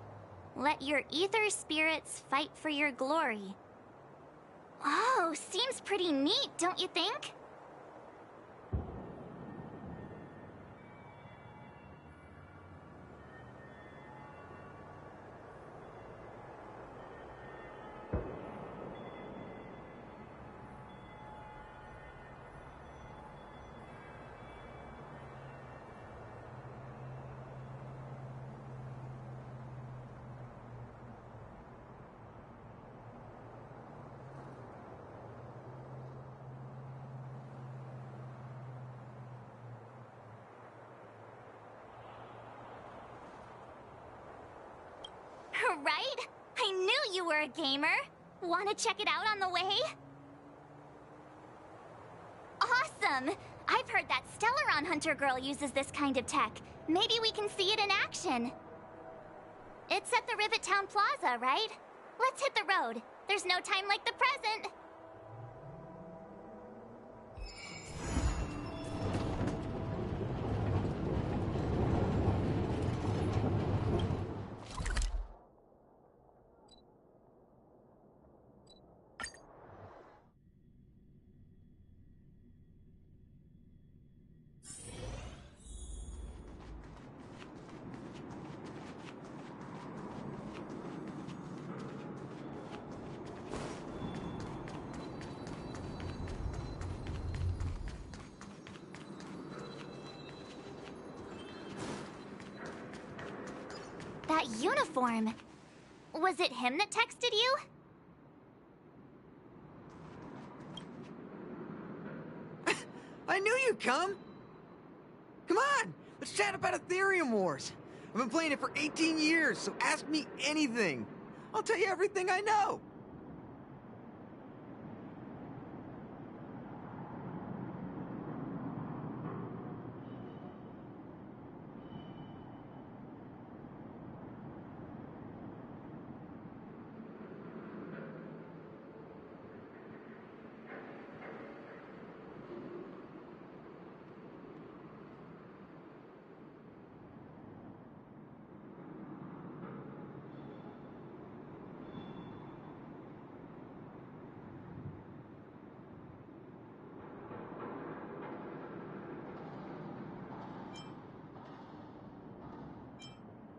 Let your ether spirits fight for your glory. Oh, seems pretty neat, don't you think? Right? I knew you were a gamer. Want to check it out on the way? Awesome! I've heard that Stellaron Hunter girl uses this kind of tech. Maybe we can see it in action. It's at the Rivet Town Plaza, right? Let's hit the road. There's no time like the present. That uniform. Was it him that texted you? I knew you'd come! Come on, let's chat about Ethereum Wars. I've been playing it for 18 years, so ask me anything. I'll tell you everything I know.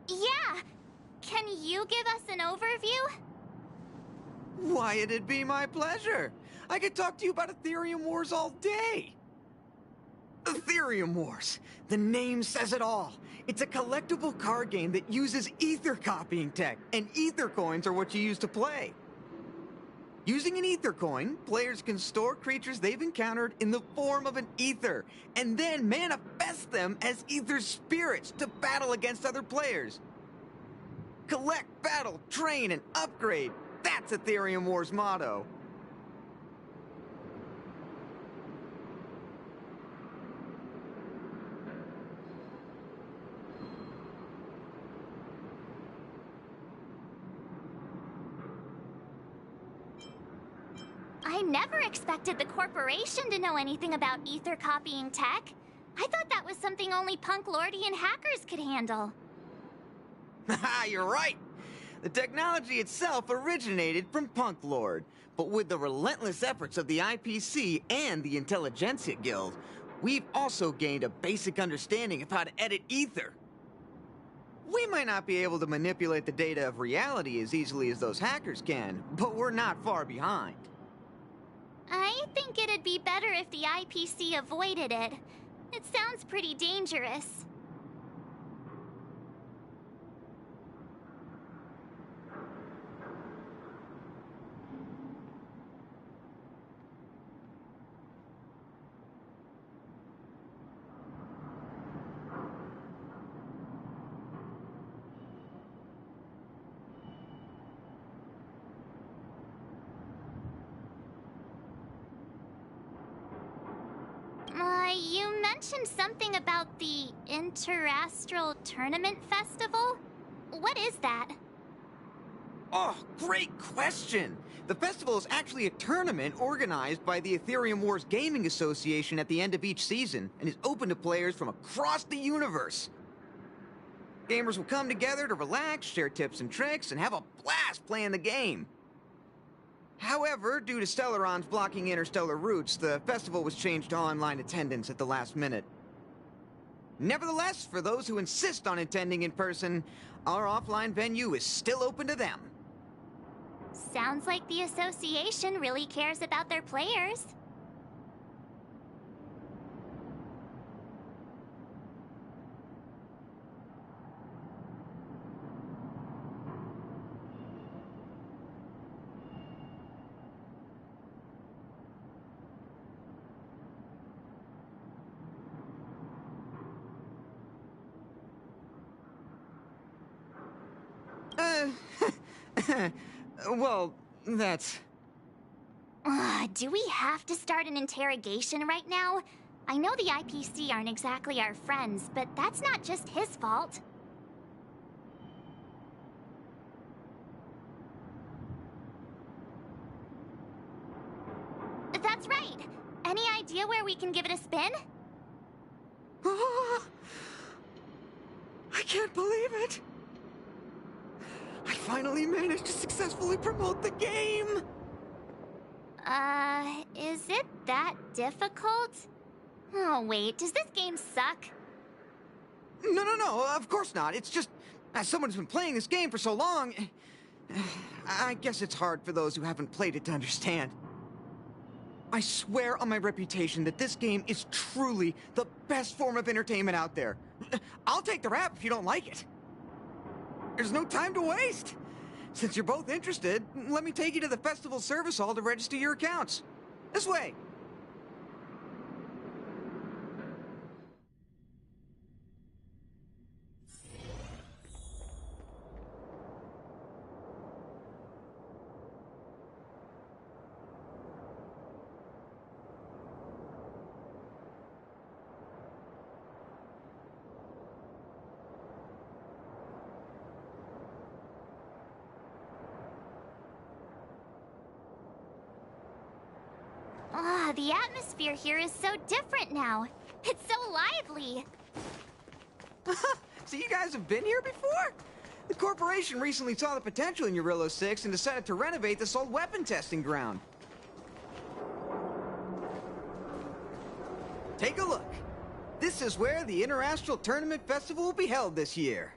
Yeah! Can you give us an overview? Why, it'd be my pleasure. I could talk to you about Ethereum Wars all day. Ethereum Wars. The name says it all. It's a collectible card game that uses ether copying tech, and ether coins are what you use to play. Using an ether coin, players can store creatures they've encountered in the form of an ether, and then manifest them as ether spirits to battle against other players. Collect, battle, train, and upgrade. That's Ethereum Wars' motto. I never expected the corporation to know anything about ether copying tech. I thought that was something only Punk Lordy and hackers could handle. Haha, you're right. The technology itself originated from Punk Lord, but with the relentless efforts of the IPC and the Intelligentsia Guild, we've also gained a basic understanding of how to edit ether. We might not be able to manipulate the data of reality as easily as those hackers can, but we're not far behind. I think it'd be better if the IPC avoided it. It sounds pretty dangerous. You mentioned something about the Interastral Tournament Festival? What is that? Oh, great question! The festival is actually a tournament organized by the Ethereum Wars Gaming Association at the end of each season, and is open to players from across the universe. Gamers will come together to relax, share tips and tricks, and have a blast playing the game. However, due to Stellarons blocking interstellar routes, the festival was changed to online attendance at the last minute. Nevertheless, for those who insist on attending in person, our offline venue is still open to them. Sounds like the association really cares about their players. Well, that's... Do we have to start an interrogation right now? I know the IPC aren't exactly our friends, but that's not just his fault. That's right. Any idea where we can give it a spin? I can't believe it! I finally managed to successfully promote the game! Is it that difficult? Oh, wait, does this game suck? No, of course not. It's just, as someone who's been playing this game for so long, I guess it's hard for those who haven't played it to understand. I swear on my reputation that this game is truly the best form of entertainment out there. I'll take the rap if you don't like it. There's no time to waste. Since you're both interested, let me take you to the festival service hall to register your accounts. This way. The atmosphere here is so different now. It's so lively. So you guys have been here before? The corporation recently saw the potential in Urillo 6 and decided to renovate this old weapon testing ground. Take a look. This is where the Interastral Tournament Festival will be held this year.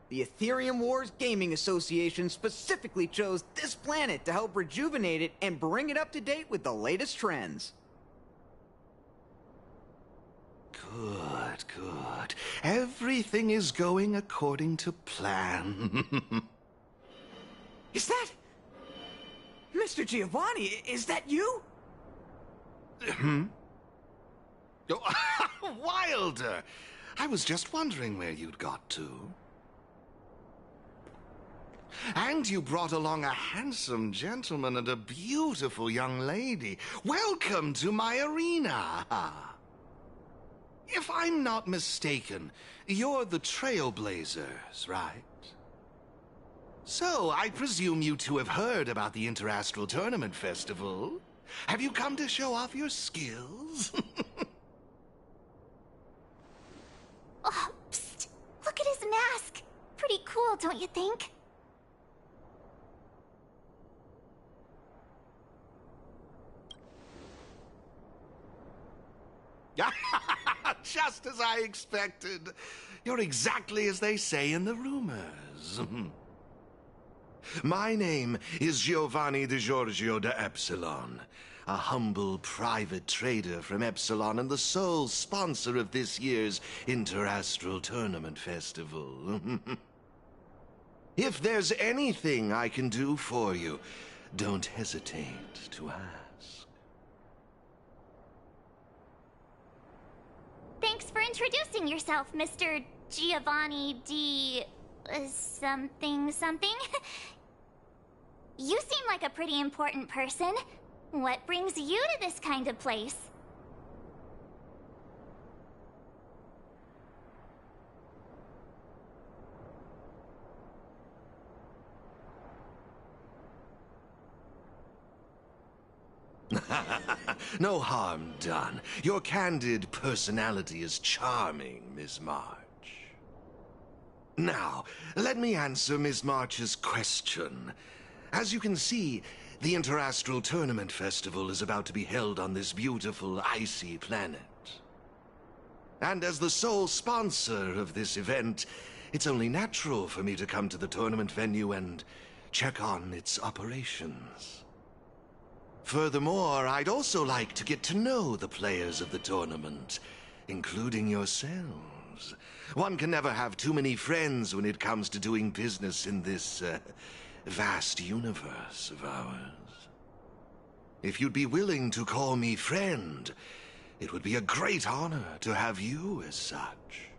The Ethereum Wars Gaming Association specifically chose this planet to help rejuvenate it and bring it up to date with the latest trends. Good. Everything is going according to plan. Is that... Mr. Giovanni, is that you? Oh, Wilder! I was just wondering where you'd got to. And you brought along a handsome gentleman and a beautiful young lady. Welcome to my arena! If I'm not mistaken, you're the Trailblazers, right? So, I presume you two have heard about the Interastral Tournament Festival. Have you come to show off your skills? Oh, psst! Look at his mask! Pretty cool, don't you think? Just as I expected. You're exactly as they say in the rumors. My name is Giovanni Di Giorgio de Epsilon, a humble private trader from Epsilon and the sole sponsor of this year's Interastral Tournament Festival. If there's anything I can do for you, don't hesitate to ask. Thanks for introducing yourself, Mr. Giovanni D... something. You seem like a pretty important person. What brings you to this kind of place? No harm done. Your candid personality is charming, Miss March. Now, let me answer Miss March's question. As you can see, the Interastral Tournament Festival is about to be held on this beautiful, icy planet. And as the sole sponsor of this event, it's only natural for me to come to the tournament venue and check on its operations. Furthermore, I'd also like to get to know the players of the tournament, including yourselves. One can never have too many friends when it comes to doing business in this, vast universe of ours. If you'd be willing to call me friend, it would be a great honor to have you as such.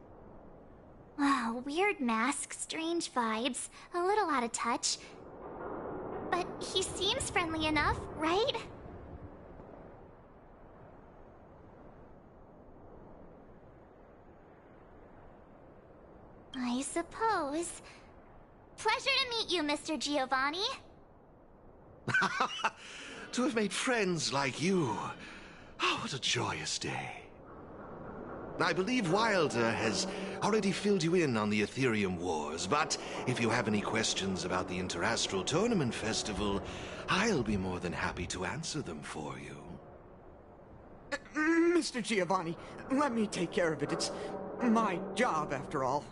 Oh, weird mask, strange vibes, a little out of touch. But he seems friendly enough, right? I suppose. Pleasure to meet you, Mr. Giovanni. To have made friends like you. Oh, what a joyous day. I believe Wilder has already filled you in on the Ethereum Wars, but if you have any questions about the Interastral Tournament Festival, I'll be more than happy to answer them for you. Mr. Giovanni, let me take care of it. It's my job, after all.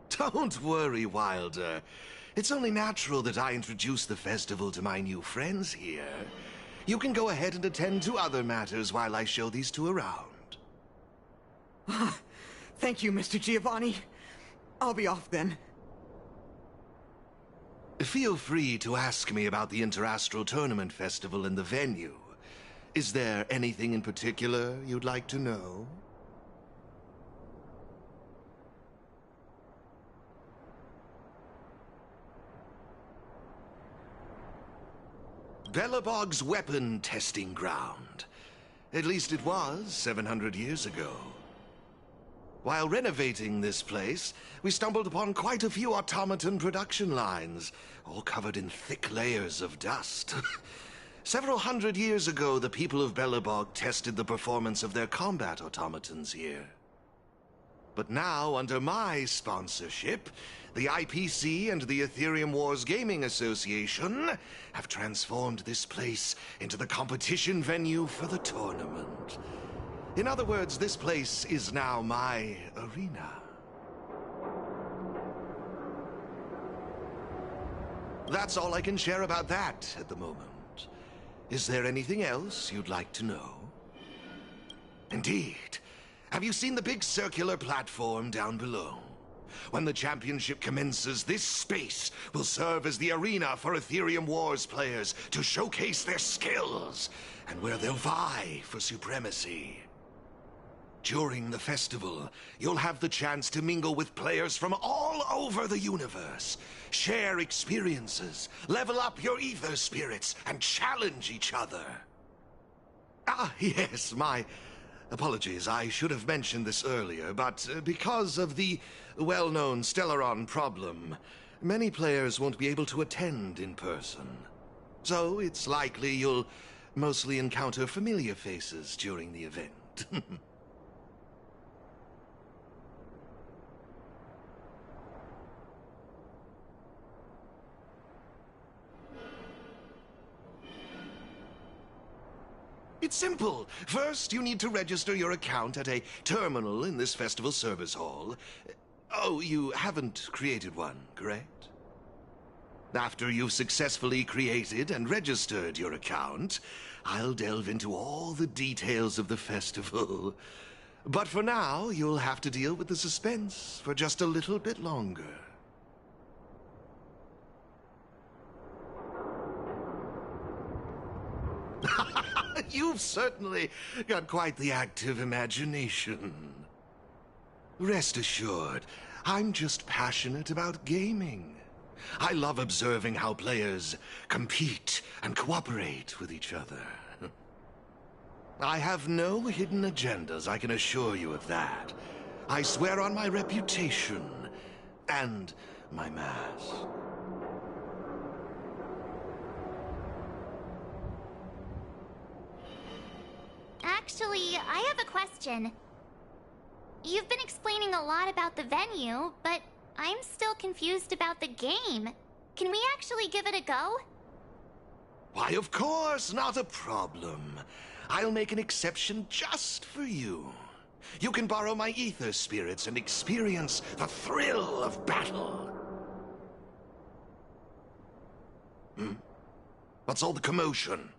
Don't worry, Wilder. It's only natural that I introduce the festival to my new friends here. You can go ahead and attend to other matters while I show these two around. Thank you, Mr. Giovanni. I'll be off then. Feel free to ask me about the Interastral Tournament Festival and the venue. Is there anything in particular you'd like to know? Belobog's weapon testing ground. At least it was 700 years ago. While renovating this place, we stumbled upon quite a few automaton production lines, all covered in thick layers of dust. Several hundred years ago, the people of Belobog tested the performance of their combat automatons here. But now, under my sponsorship, the IPC and the Ethereum Wars Gaming Association have transformed this place into the competition venue for the tournament. In other words, this place is now my arena. That's all I can share about that at the moment. Is there anything else you'd like to know? Indeed. Have you seen the big circular platform down below? When the championship commences, this space will serve as the arena for Ethereum Wars players to showcase their skills, and where they'll vie for supremacy. During the festival, you'll have the chance to mingle with players from all over the universe, share experiences, level up your ether spirits, and challenge each other. Ah, yes, my apologies. I should have mentioned this earlier, but because of the well-known Stellaron problem, many players won't be able to attend in person. So it's likely you'll mostly encounter familiar faces during the event. It's simple. First, you need to register your account at a terminal in this festival service hall. Oh, you haven't created one, correct? After you've successfully created and registered your account, I'll delve into all the details of the festival. But for now, you'll have to deal with the suspense for just a little bit longer. You've certainly got quite the active imagination. Rest assured, I'm just passionate about gaming. I love observing how players compete and cooperate with each other. I have no hidden agendas, I can assure you of that. I swear on my reputation and my mask. Actually, I have a question. You've been explaining a lot about the venue, but I'm still confused about the game. Can we actually give it a go? Why, of course, not a problem. I'll make an exception just for you. You can borrow my ether spirits and experience the thrill of battle. What's all the commotion?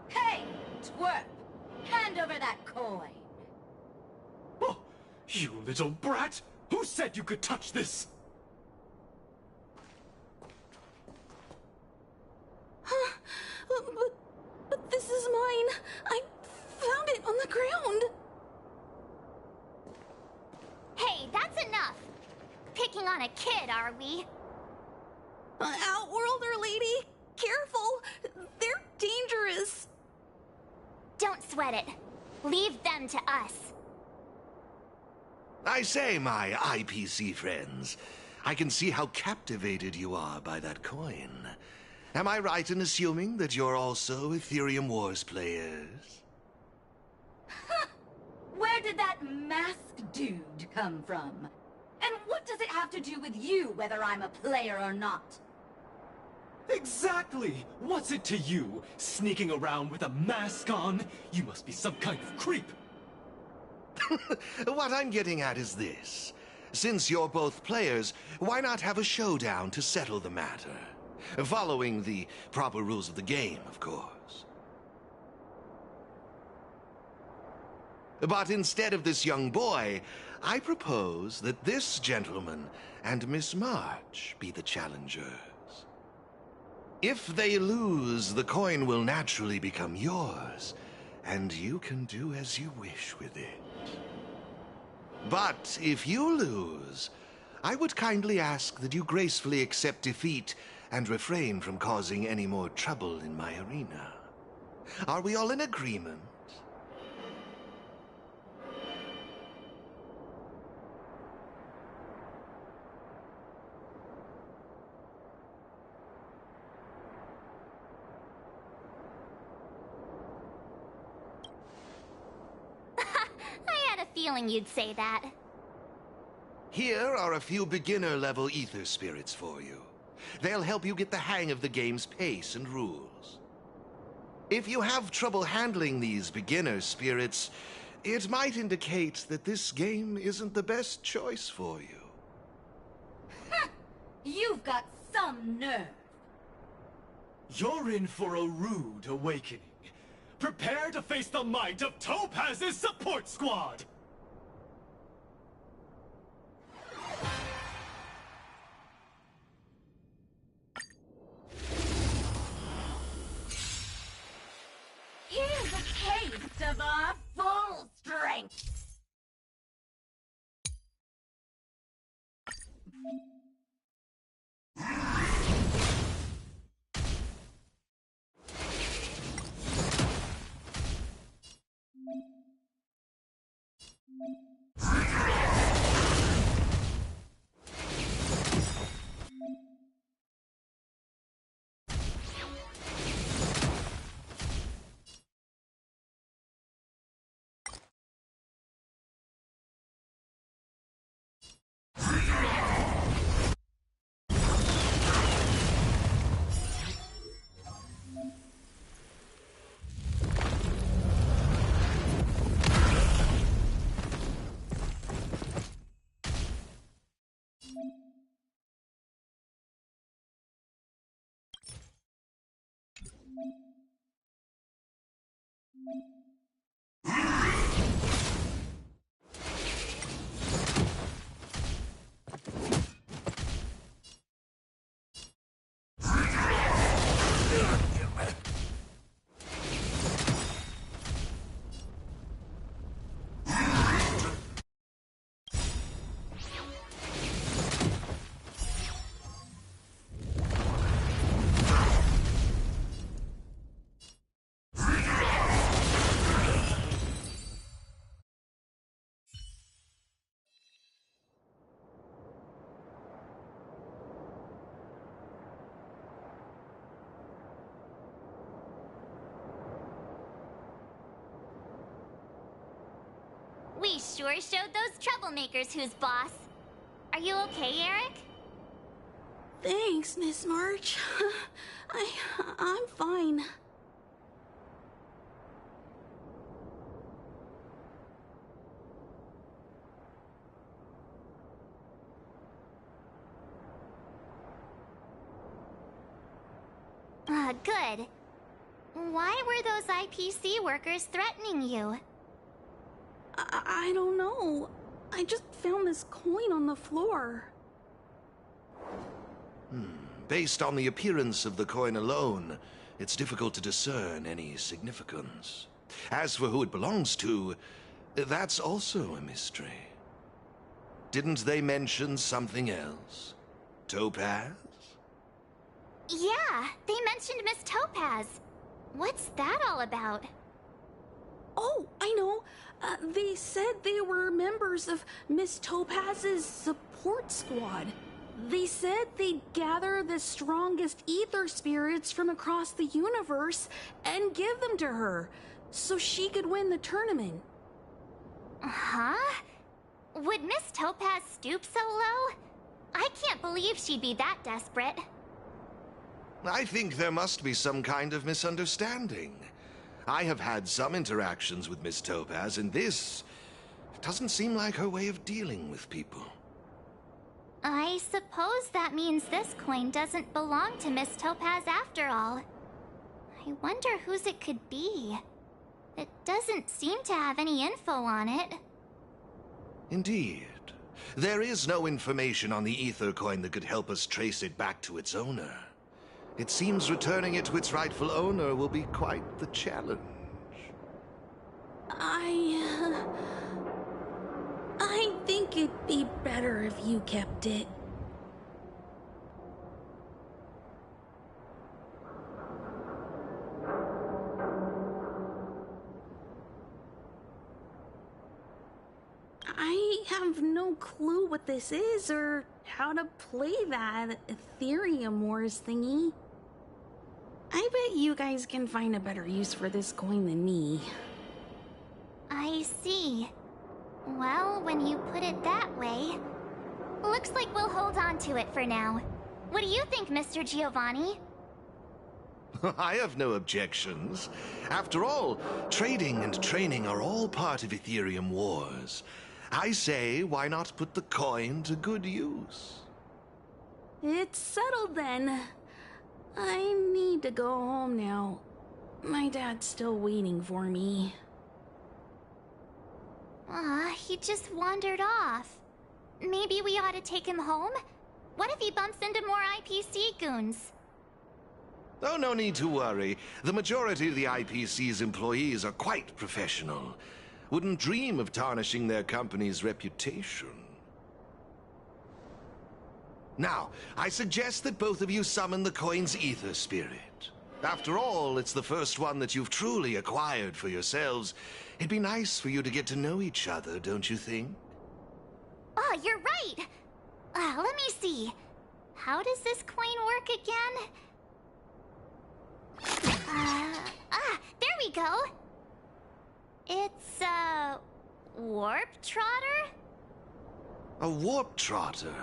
Hey, twerp! Hand over that coin! Oh, you little brat! Who said you could touch this? But this is mine. I found it on the ground. are we? Outworlder lady! Careful! They're dangerous! Don't sweat it. Leave them to us. I say, my IPC friends, I can see how captivated you are by that coin. Am I right in assuming that you're also Ethereum Wars players? Where did that masked dude come from? And what does it have to do with you, whether I'm a player or not? Exactly! What's it to you? Sneaking around with a mask on? You must be some kind of creep. What I'm getting at is this. Since you're both players, why not have a showdown to settle the matter? Following the proper rules of the game, of course. But instead of this young boy, I propose that this gentleman and Miss March be the challengers. If they lose, the coin will naturally become yours, and you can do as you wish with it. But if you lose, I would kindly ask that you gracefully accept defeat and refrain from causing any more trouble in my arena. Are we all in agreement? I had a feeling you'd say that. Here are a few beginner-level ether spirits for you. They'll help you get the hang of the game's pace and rules. If you have trouble handling these beginner spirits, it might indicate that this game isn't the best choice for you. You've got some nerve. You're in for a rude awakening. Prepare to face the might of Topaz's support squad! Here's a taste of our full strength. We sure showed those troublemakers who's boss. Are you okay, Eric? Thanks, Miss March. I'm fine. Good. Why were those IPC workers threatening you? I don't know. I just found this coin on the floor. Based on the appearance of the coin alone, it's difficult to discern any significance. As for who it belongs to, that's also a mystery. Didn't they mention something else? Topaz? Yeah, they mentioned Miss Topaz. What's that all about? Oh, I know. They said they were members of Miss Topaz's support squad. They said they'd gather the strongest ether spirits from across the universe and give them to her, so she could win the tournament. Huh? Would Miss Topaz stoop so low? I can't believe she'd be that desperate. I think there must be some kind of misunderstanding. I have had some interactions with Miss Topaz, and this doesn't seem like her way of dealing with people. I suppose that means this coin doesn't belong to Miss Topaz after all. I wonder whose it could be. It doesn't seem to have any info on it. Indeed. There is no information on the ether coin that could help us trace it back to its owner. It seems returning it to its rightful owner will be quite the challenge. I think it'd be better if you kept it. I have no clue what this is or how to play that Ethereum Wars thingy. I bet you guys can find a better use for this coin than me. I see. Well, when you put it that way, looks like we'll hold on to it for now. What do you think, Mr. Giovanni? I have no objections. After all, trading and training are all part of Ethereum Wars. I say, why not put the coin to good use? It's settled then. I need to go home now. My dad's still waiting for me. He just wandered off. Maybe we ought to take him home? What if he bumps into more IPC goons? Oh, no need to worry. The majority of the IPC's employees are quite professional. Wouldn't dream of tarnishing their company's reputation. Now, I suggest that both of you summon the coin's ether spirit. After all, it's the first one that you've truly acquired for yourselves. It'd be nice for you to get to know each other, don't you think? Oh, you're right! Let me see. How does this coin work again? There we go! It's a warp trotter? A warp trotter?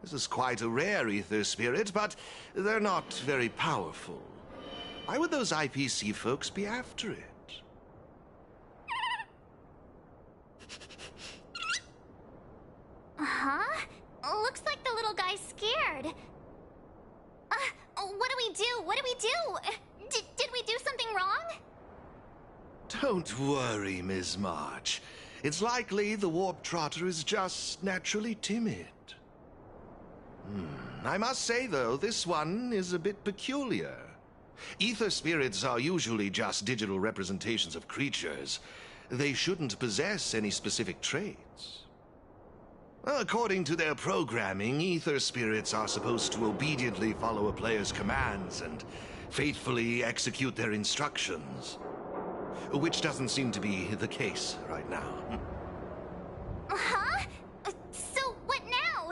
This is quite a rare ether spirit, but they're not very powerful. Why would those IPC folks be after it? Huh? Looks like the little guy's scared. What do we do? What do we do? Did we do something wrong? Don't worry, Ms. March. It's likely the warp trotter is just naturally timid. I must say, though, this one is a bit peculiar. Ether spirits are usually just digital representations of creatures. They shouldn't possess any specific traits. According to their programming, ether spirits are supposed to obediently follow a player's commands and faithfully execute their instructions. Which doesn't seem to be the case right now. Huh? So what now?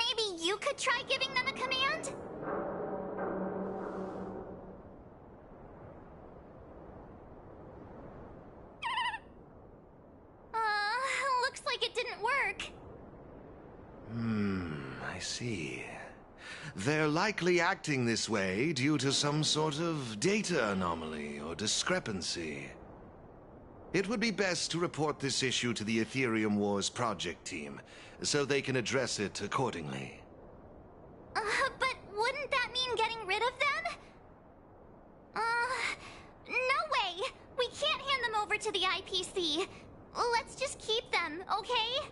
Maybe you could try giving them a command? Looks like it didn't work. I see. They're likely acting this way due to some sort of data anomaly or discrepancy. It would be best to report this issue to the Ethereum Wars project team, so they can address it accordingly. But wouldn't that mean getting rid of them? No way! We can't hand them over to the IPC. Let's just keep them, okay?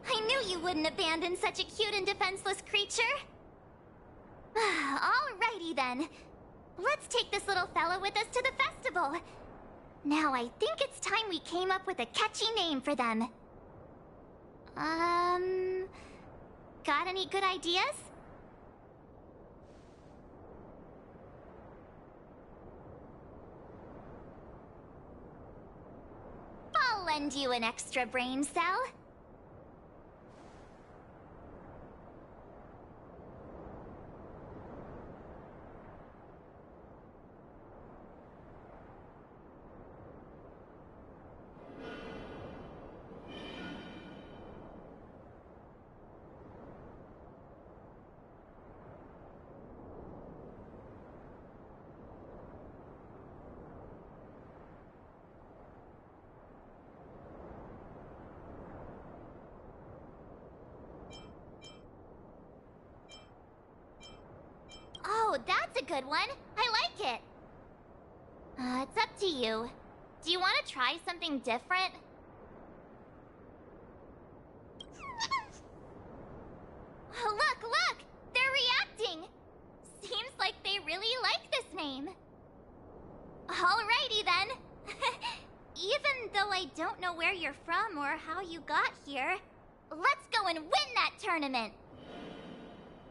I knew you wouldn't abandon such a cute and defenseless creature. Alrighty then. Let's take this little fella with us to the festival. Now I think it's time we came up with a catchy name for them. Got any good ideas? I'll lend you an extra brain cell. Oh, that's a good one. I like it. It's up to you. Do you want to try something different? Look! They're reacting! Seems like they really like this name. Alrighty then. Even though I don't know where you're from or how you got here, let's go and win that tournament!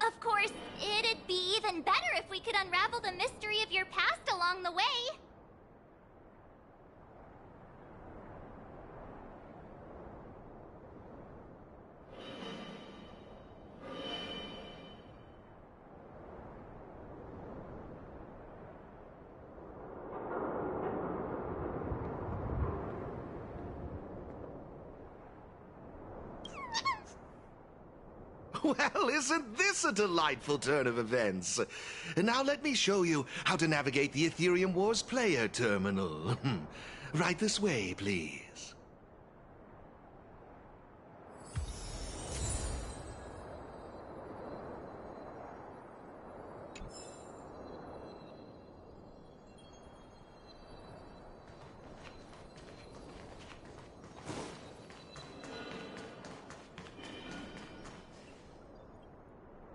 Of course, it'd be even better if we could unravel the mystery of your past along the way. Well, isn't this a delightful turn of events? Now let me show you how to navigate the Ethereum Wars player terminal. Right this way, please.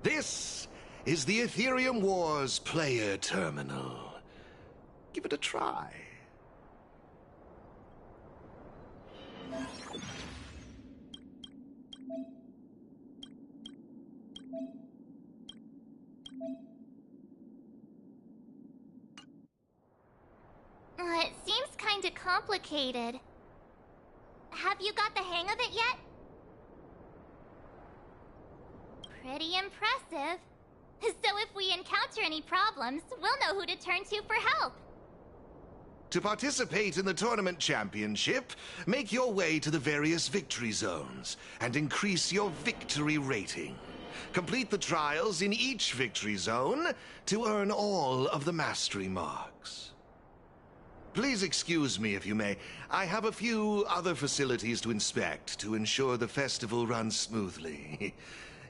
This is the Ethereum Wars player terminal. Give it a try. It seems kinda complicated. Have you got the hang of it yet? Pretty impressive. So if we encounter any problems, we'll know who to turn to for help. To participate in the tournament championship, make your way to the various victory zones and increase your victory rating. Complete the trials in each victory zone to earn all of the mastery marks. Please excuse me if you may. I have a few other facilities to inspect to ensure the festival runs smoothly.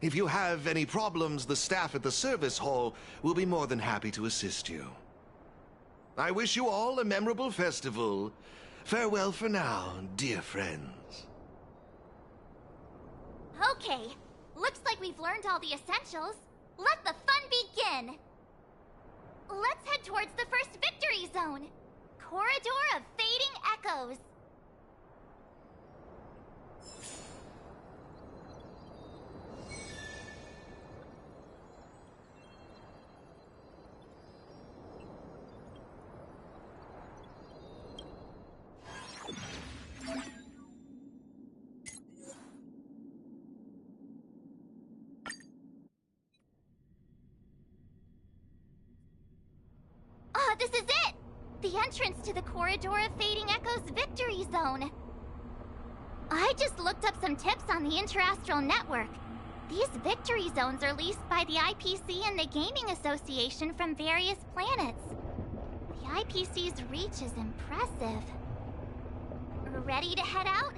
If you have any problems, the staff at the service hall will be more than happy to assist you. I wish you all a memorable festival. Farewell for now, dear friends. Okay, looks like we've learned all the essentials. Let the fun begin! Let's head towards the first victory zone. Corridor of Fading Echoes. This is it! The entrance to the Corridor of Fading Echoes Victory Zone. I just looked up some tips on the Interastral Network. These victory zones are leased by the IPC and the Gaming Association from various planets. The IPC's reach is impressive. Ready to head out?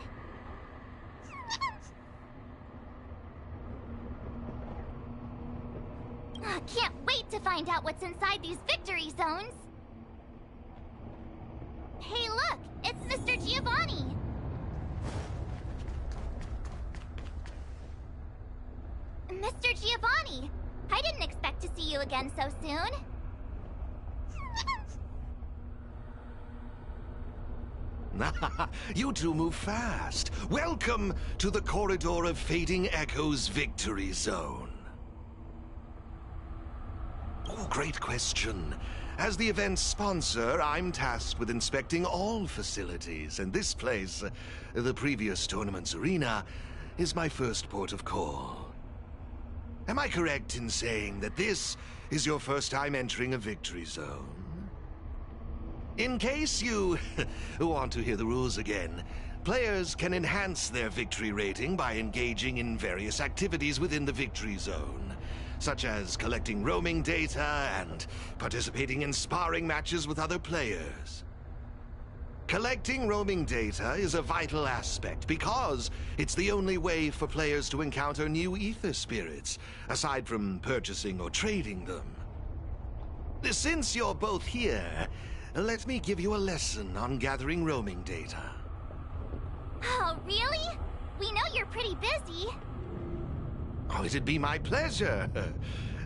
Can't wait to find out what's inside these victory zones! Hey look! It's Mr. Giovanni! you again so soon. You two move fast. Welcome to the Corridor of Fading Echoes Victory Zone. Oh, great question. As the event's sponsor, I'm tasked with inspecting all facilities, and this place, the previous tournament's arena, is my first port of call. Am I correct in saying that this is your first time entering a victory zone? In case you want to hear the rules again, players can enhance their victory rating by engaging in various activities within the victory zone, such as collecting roaming data and participating in sparring matches with other players. Collecting roaming data is a vital aspect because it's the only way for players to encounter new ether spirits, aside from purchasing or trading them. Since you're both here, let me give you a lesson on gathering roaming data. Oh, really? We know you're pretty busy. Oh, it'd be my pleasure.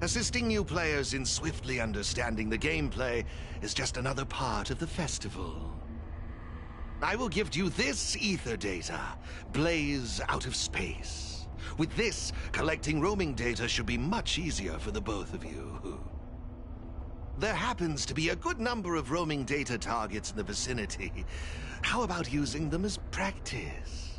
Assisting new players in swiftly understanding the gameplay is just another part of the festival. I will gift you this ether data, Blaze Out of Space. With this, collecting roaming data should be much easier for the both of you. There happens to be a good number of roaming data targets in the vicinity. How about using them as practice?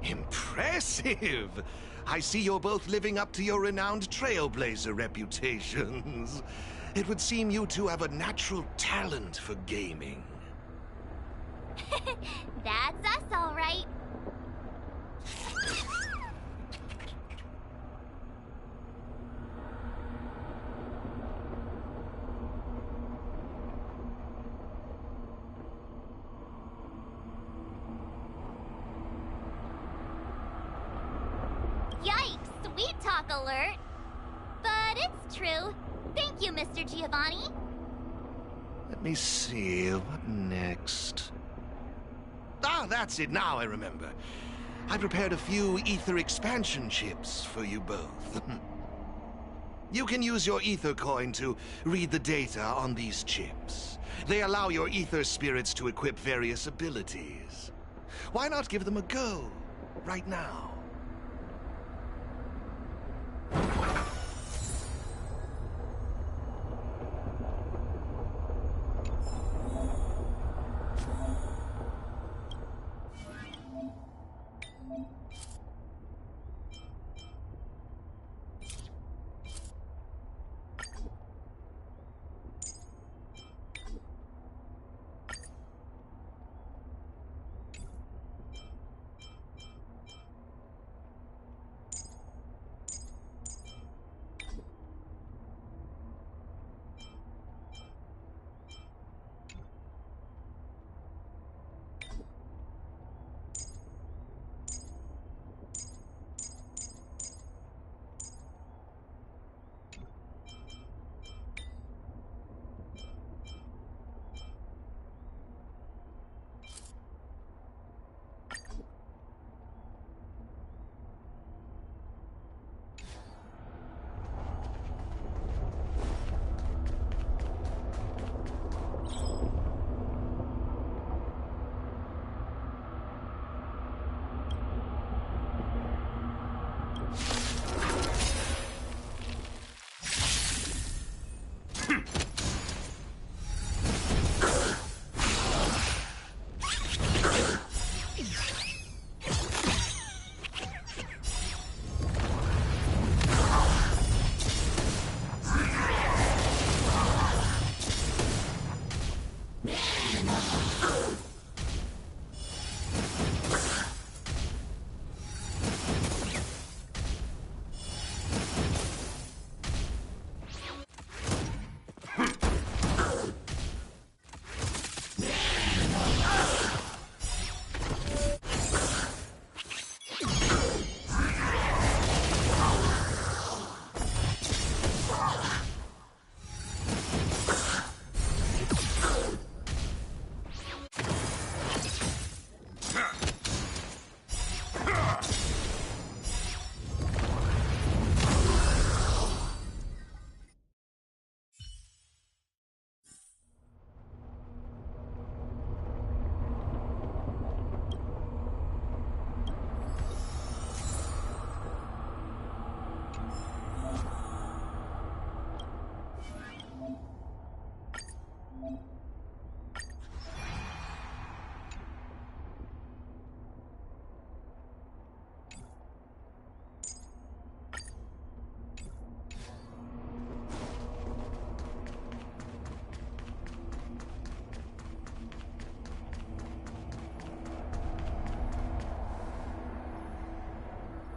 Impressive! I see you're both living up to your renowned trailblazer reputations. It would seem you two have a natural talent for gaming. That's us, all right. Yikes, sweet talk alert. But it's true. Thank you, Mr. Giovanni. Let me see, what next? Ah, that's it, now I remember. I prepared a few ether expansion chips for you both. You can use your ether coin to read the data on these chips. They allow your ether spirits to equip various abilities. Why not give them a go, right now?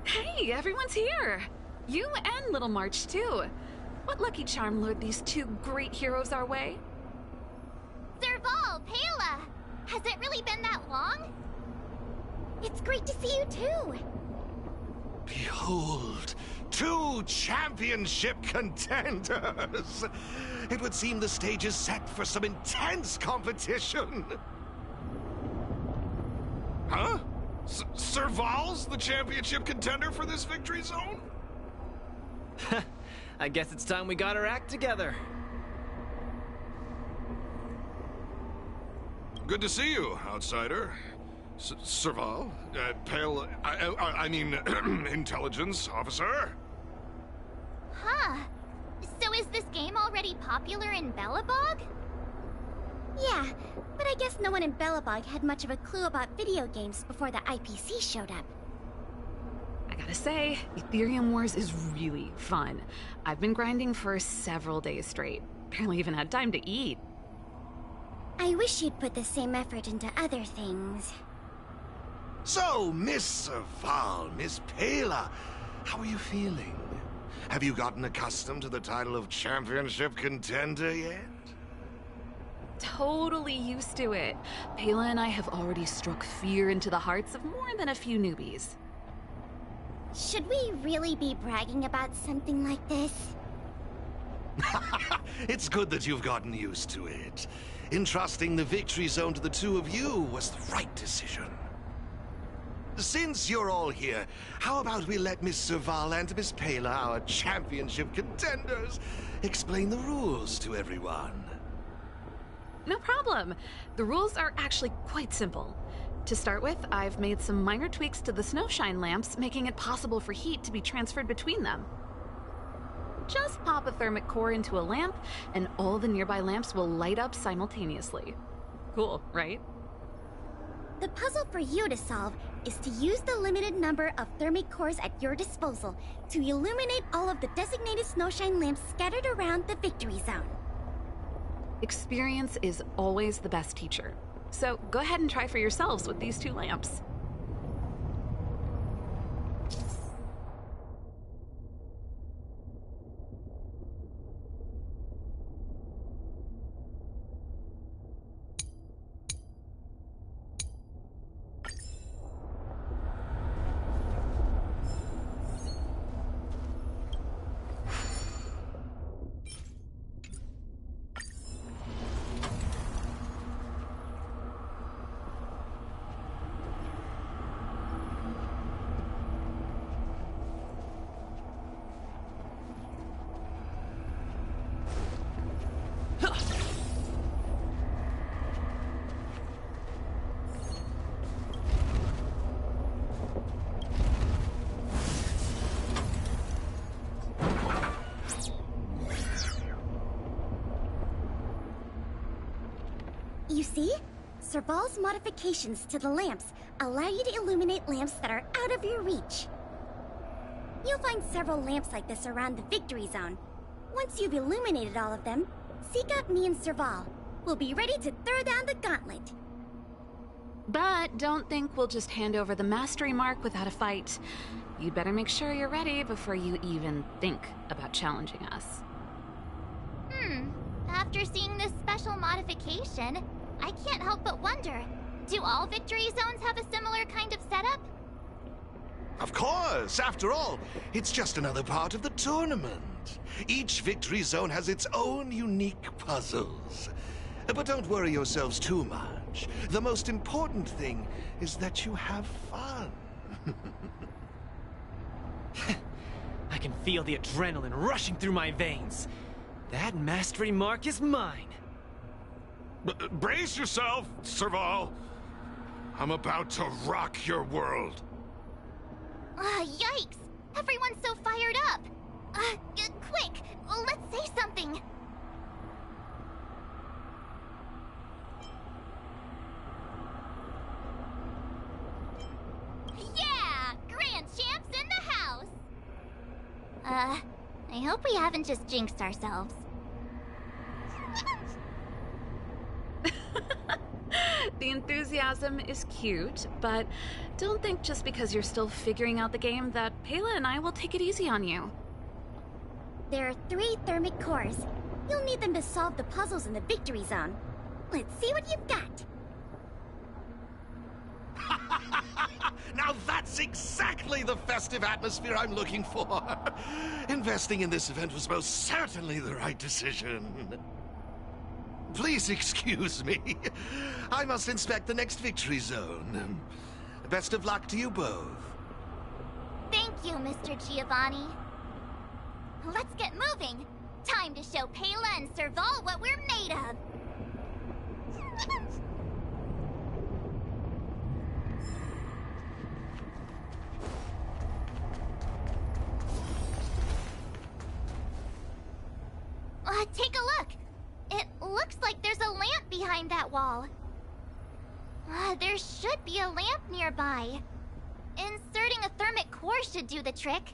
Hey, everyone's here! You and Little March, too. What lucky charm lured these two great heroes our way? Serval, Pela! Has it really been that long? It's great to see you, too. Behold, two championship contenders! It would seem the stage is set for some intense competition. Huh? Serval's the championship contender for this victory zone? I guess it's time we got our act together. Good to see you, outsider. Serval? Pale... I mean, intelligence officer? Huh. So is this game already popular in Belobog? Yeah, but I guess no one in Belobog had much of a clue about video games before the IPC showed up. I Gotta say, Ethereum Wars is really fun. I've been grinding for several days straight. Barely even had time to eat. I wish you'd put the same effort into other things. So, Miss Serval, Miss Pela, how are you feeling? Have you gotten accustomed to the title of championship contender yet? Totally used to it. Pela and I have already struck fear into the hearts of more than a few newbies. Should we really be bragging about something like this? It's good that you've gotten used to it. Entrusting the victory zone to the two of you was the right decision. Since you're all here, how about we let Miss Serval and Miss Pela, our championship contenders, explain the rules to everyone? No problem. The rules are actually quite simple. To start with, I've made some minor tweaks to the snowshine lamps, making it possible for heat to be transferred between them. Just pop a thermic core into a lamp, and all the nearby lamps will light up simultaneously. Cool, right? The puzzle for you to solve is to use the limited number of thermic cores at your disposal to illuminate all of the designated snowshine lamps scattered around the victory zone. Experience is always the best teacher. So go ahead and try for yourselves with these two lamps. You see? Serval's modifications to the lamps allow you to illuminate lamps that are out of your reach. You'll find several lamps like this around the victory zone. Once you've illuminated all of them, seek out me and Serval. We'll be ready to throw down the gauntlet. But don't think we'll just hand over the mastery mark without a fight. You'd better make sure you're ready before you even think about challenging us. After seeing this special modification, I can't help but wonder, do all victory zones have a similar kind of setup? Of course! After all, it's just another part of the tournament. Each victory zone has its own unique puzzles. But don't worry yourselves too much. The most important thing is that you have fun. I can feel the adrenaline rushing through my veins. That mastery mark is mine. Brace yourself, Serval. I'm about to rock your world. Yikes! Everyone's so fired up! Quick! Let's say something! Yeah! Grand Champs in the house! I hope we haven't just jinxed ourselves. The enthusiasm is cute, but don't think just because you're still figuring out the game that Pela and I will take it easy on you. There are 3 thermic cores. You'll need them to solve the puzzles in the victory zone. Let's see what you've got. Now that's exactly the festive atmosphere I'm looking for. Investing in this event was most certainly the right decision. Please excuse me. I must inspect the next victory zone. Best of luck to you both. Thank you, Mr. Giovanni. Let's get moving. Time to show Pela and Serval what we're made of. Take a look. It looks like there's a lamp behind that wall. There should be a lamp nearby. Inserting a thermic core should do the trick.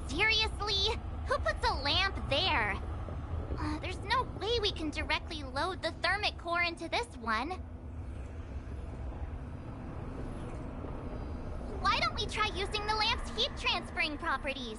Seriously? Who puts a lamp there? There's no way we can directly load the thermic core into this one. Why don't we try using the lamp's heat transferring properties?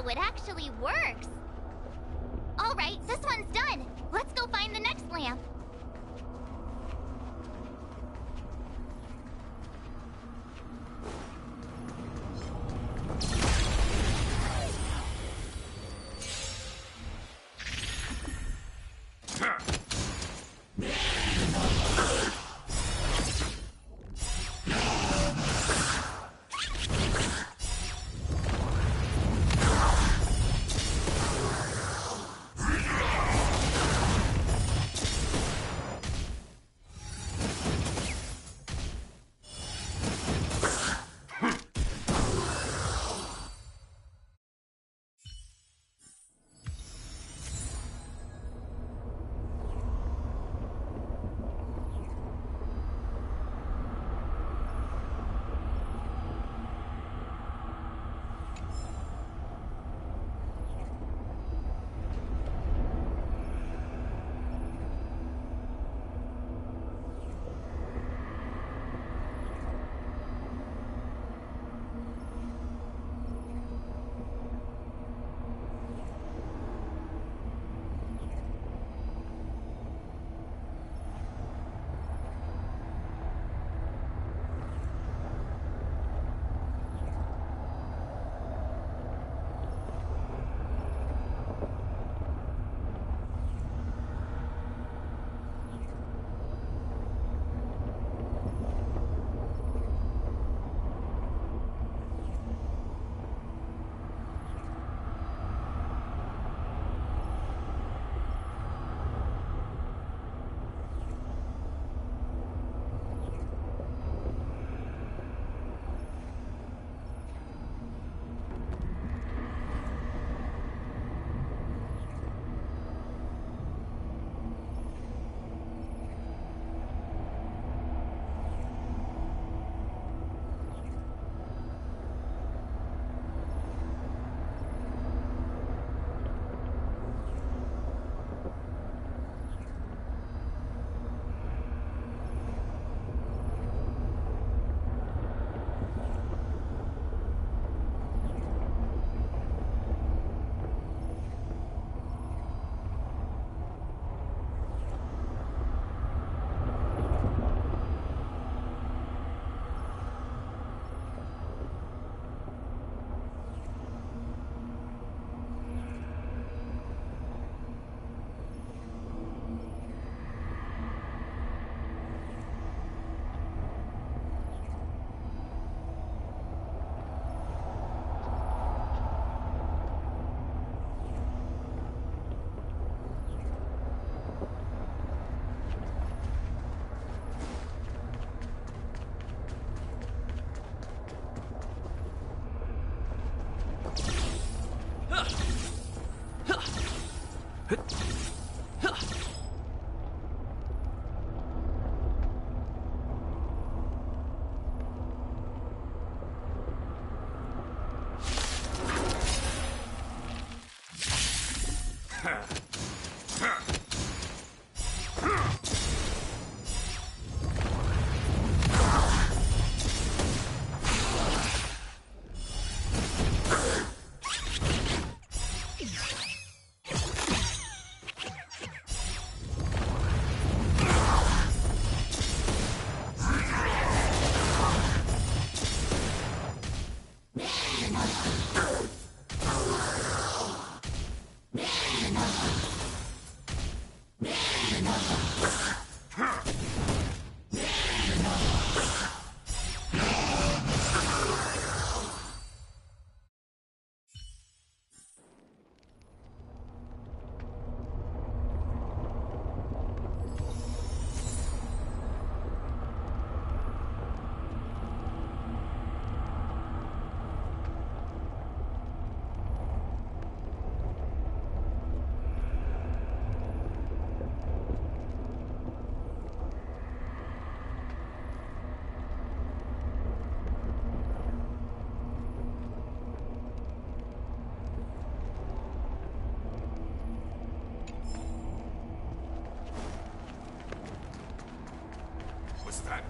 It actually works! Alright, this one's done! Let's go find the next lamp! What's that?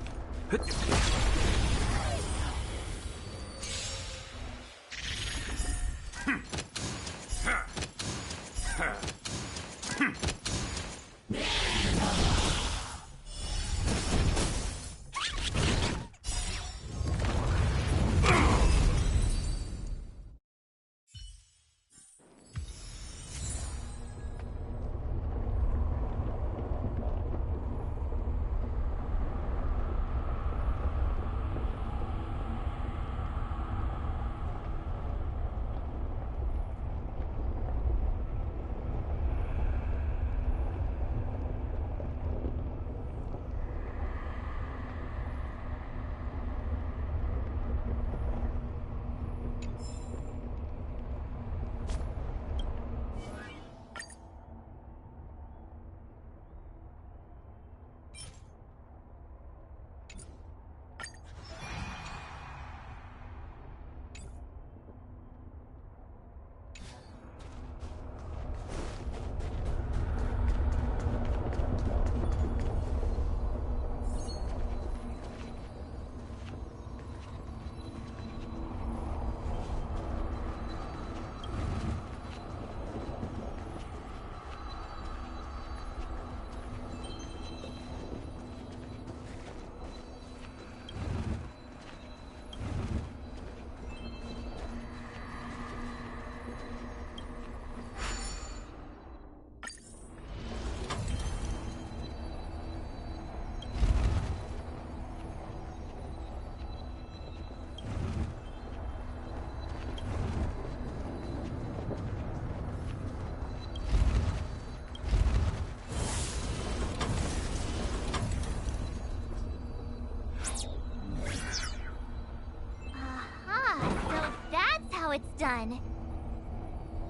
It's done.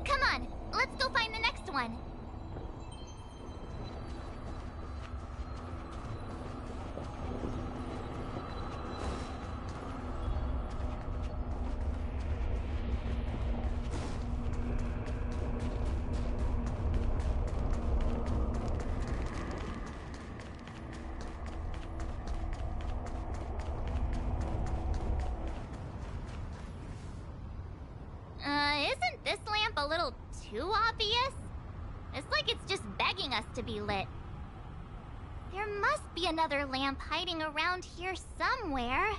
Come on, let's go find the next one. Isn't this lamp a little too obvious? It's like it's just begging us to be lit. There must be another lamp hiding around here somewhere.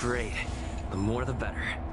Great. The more the better.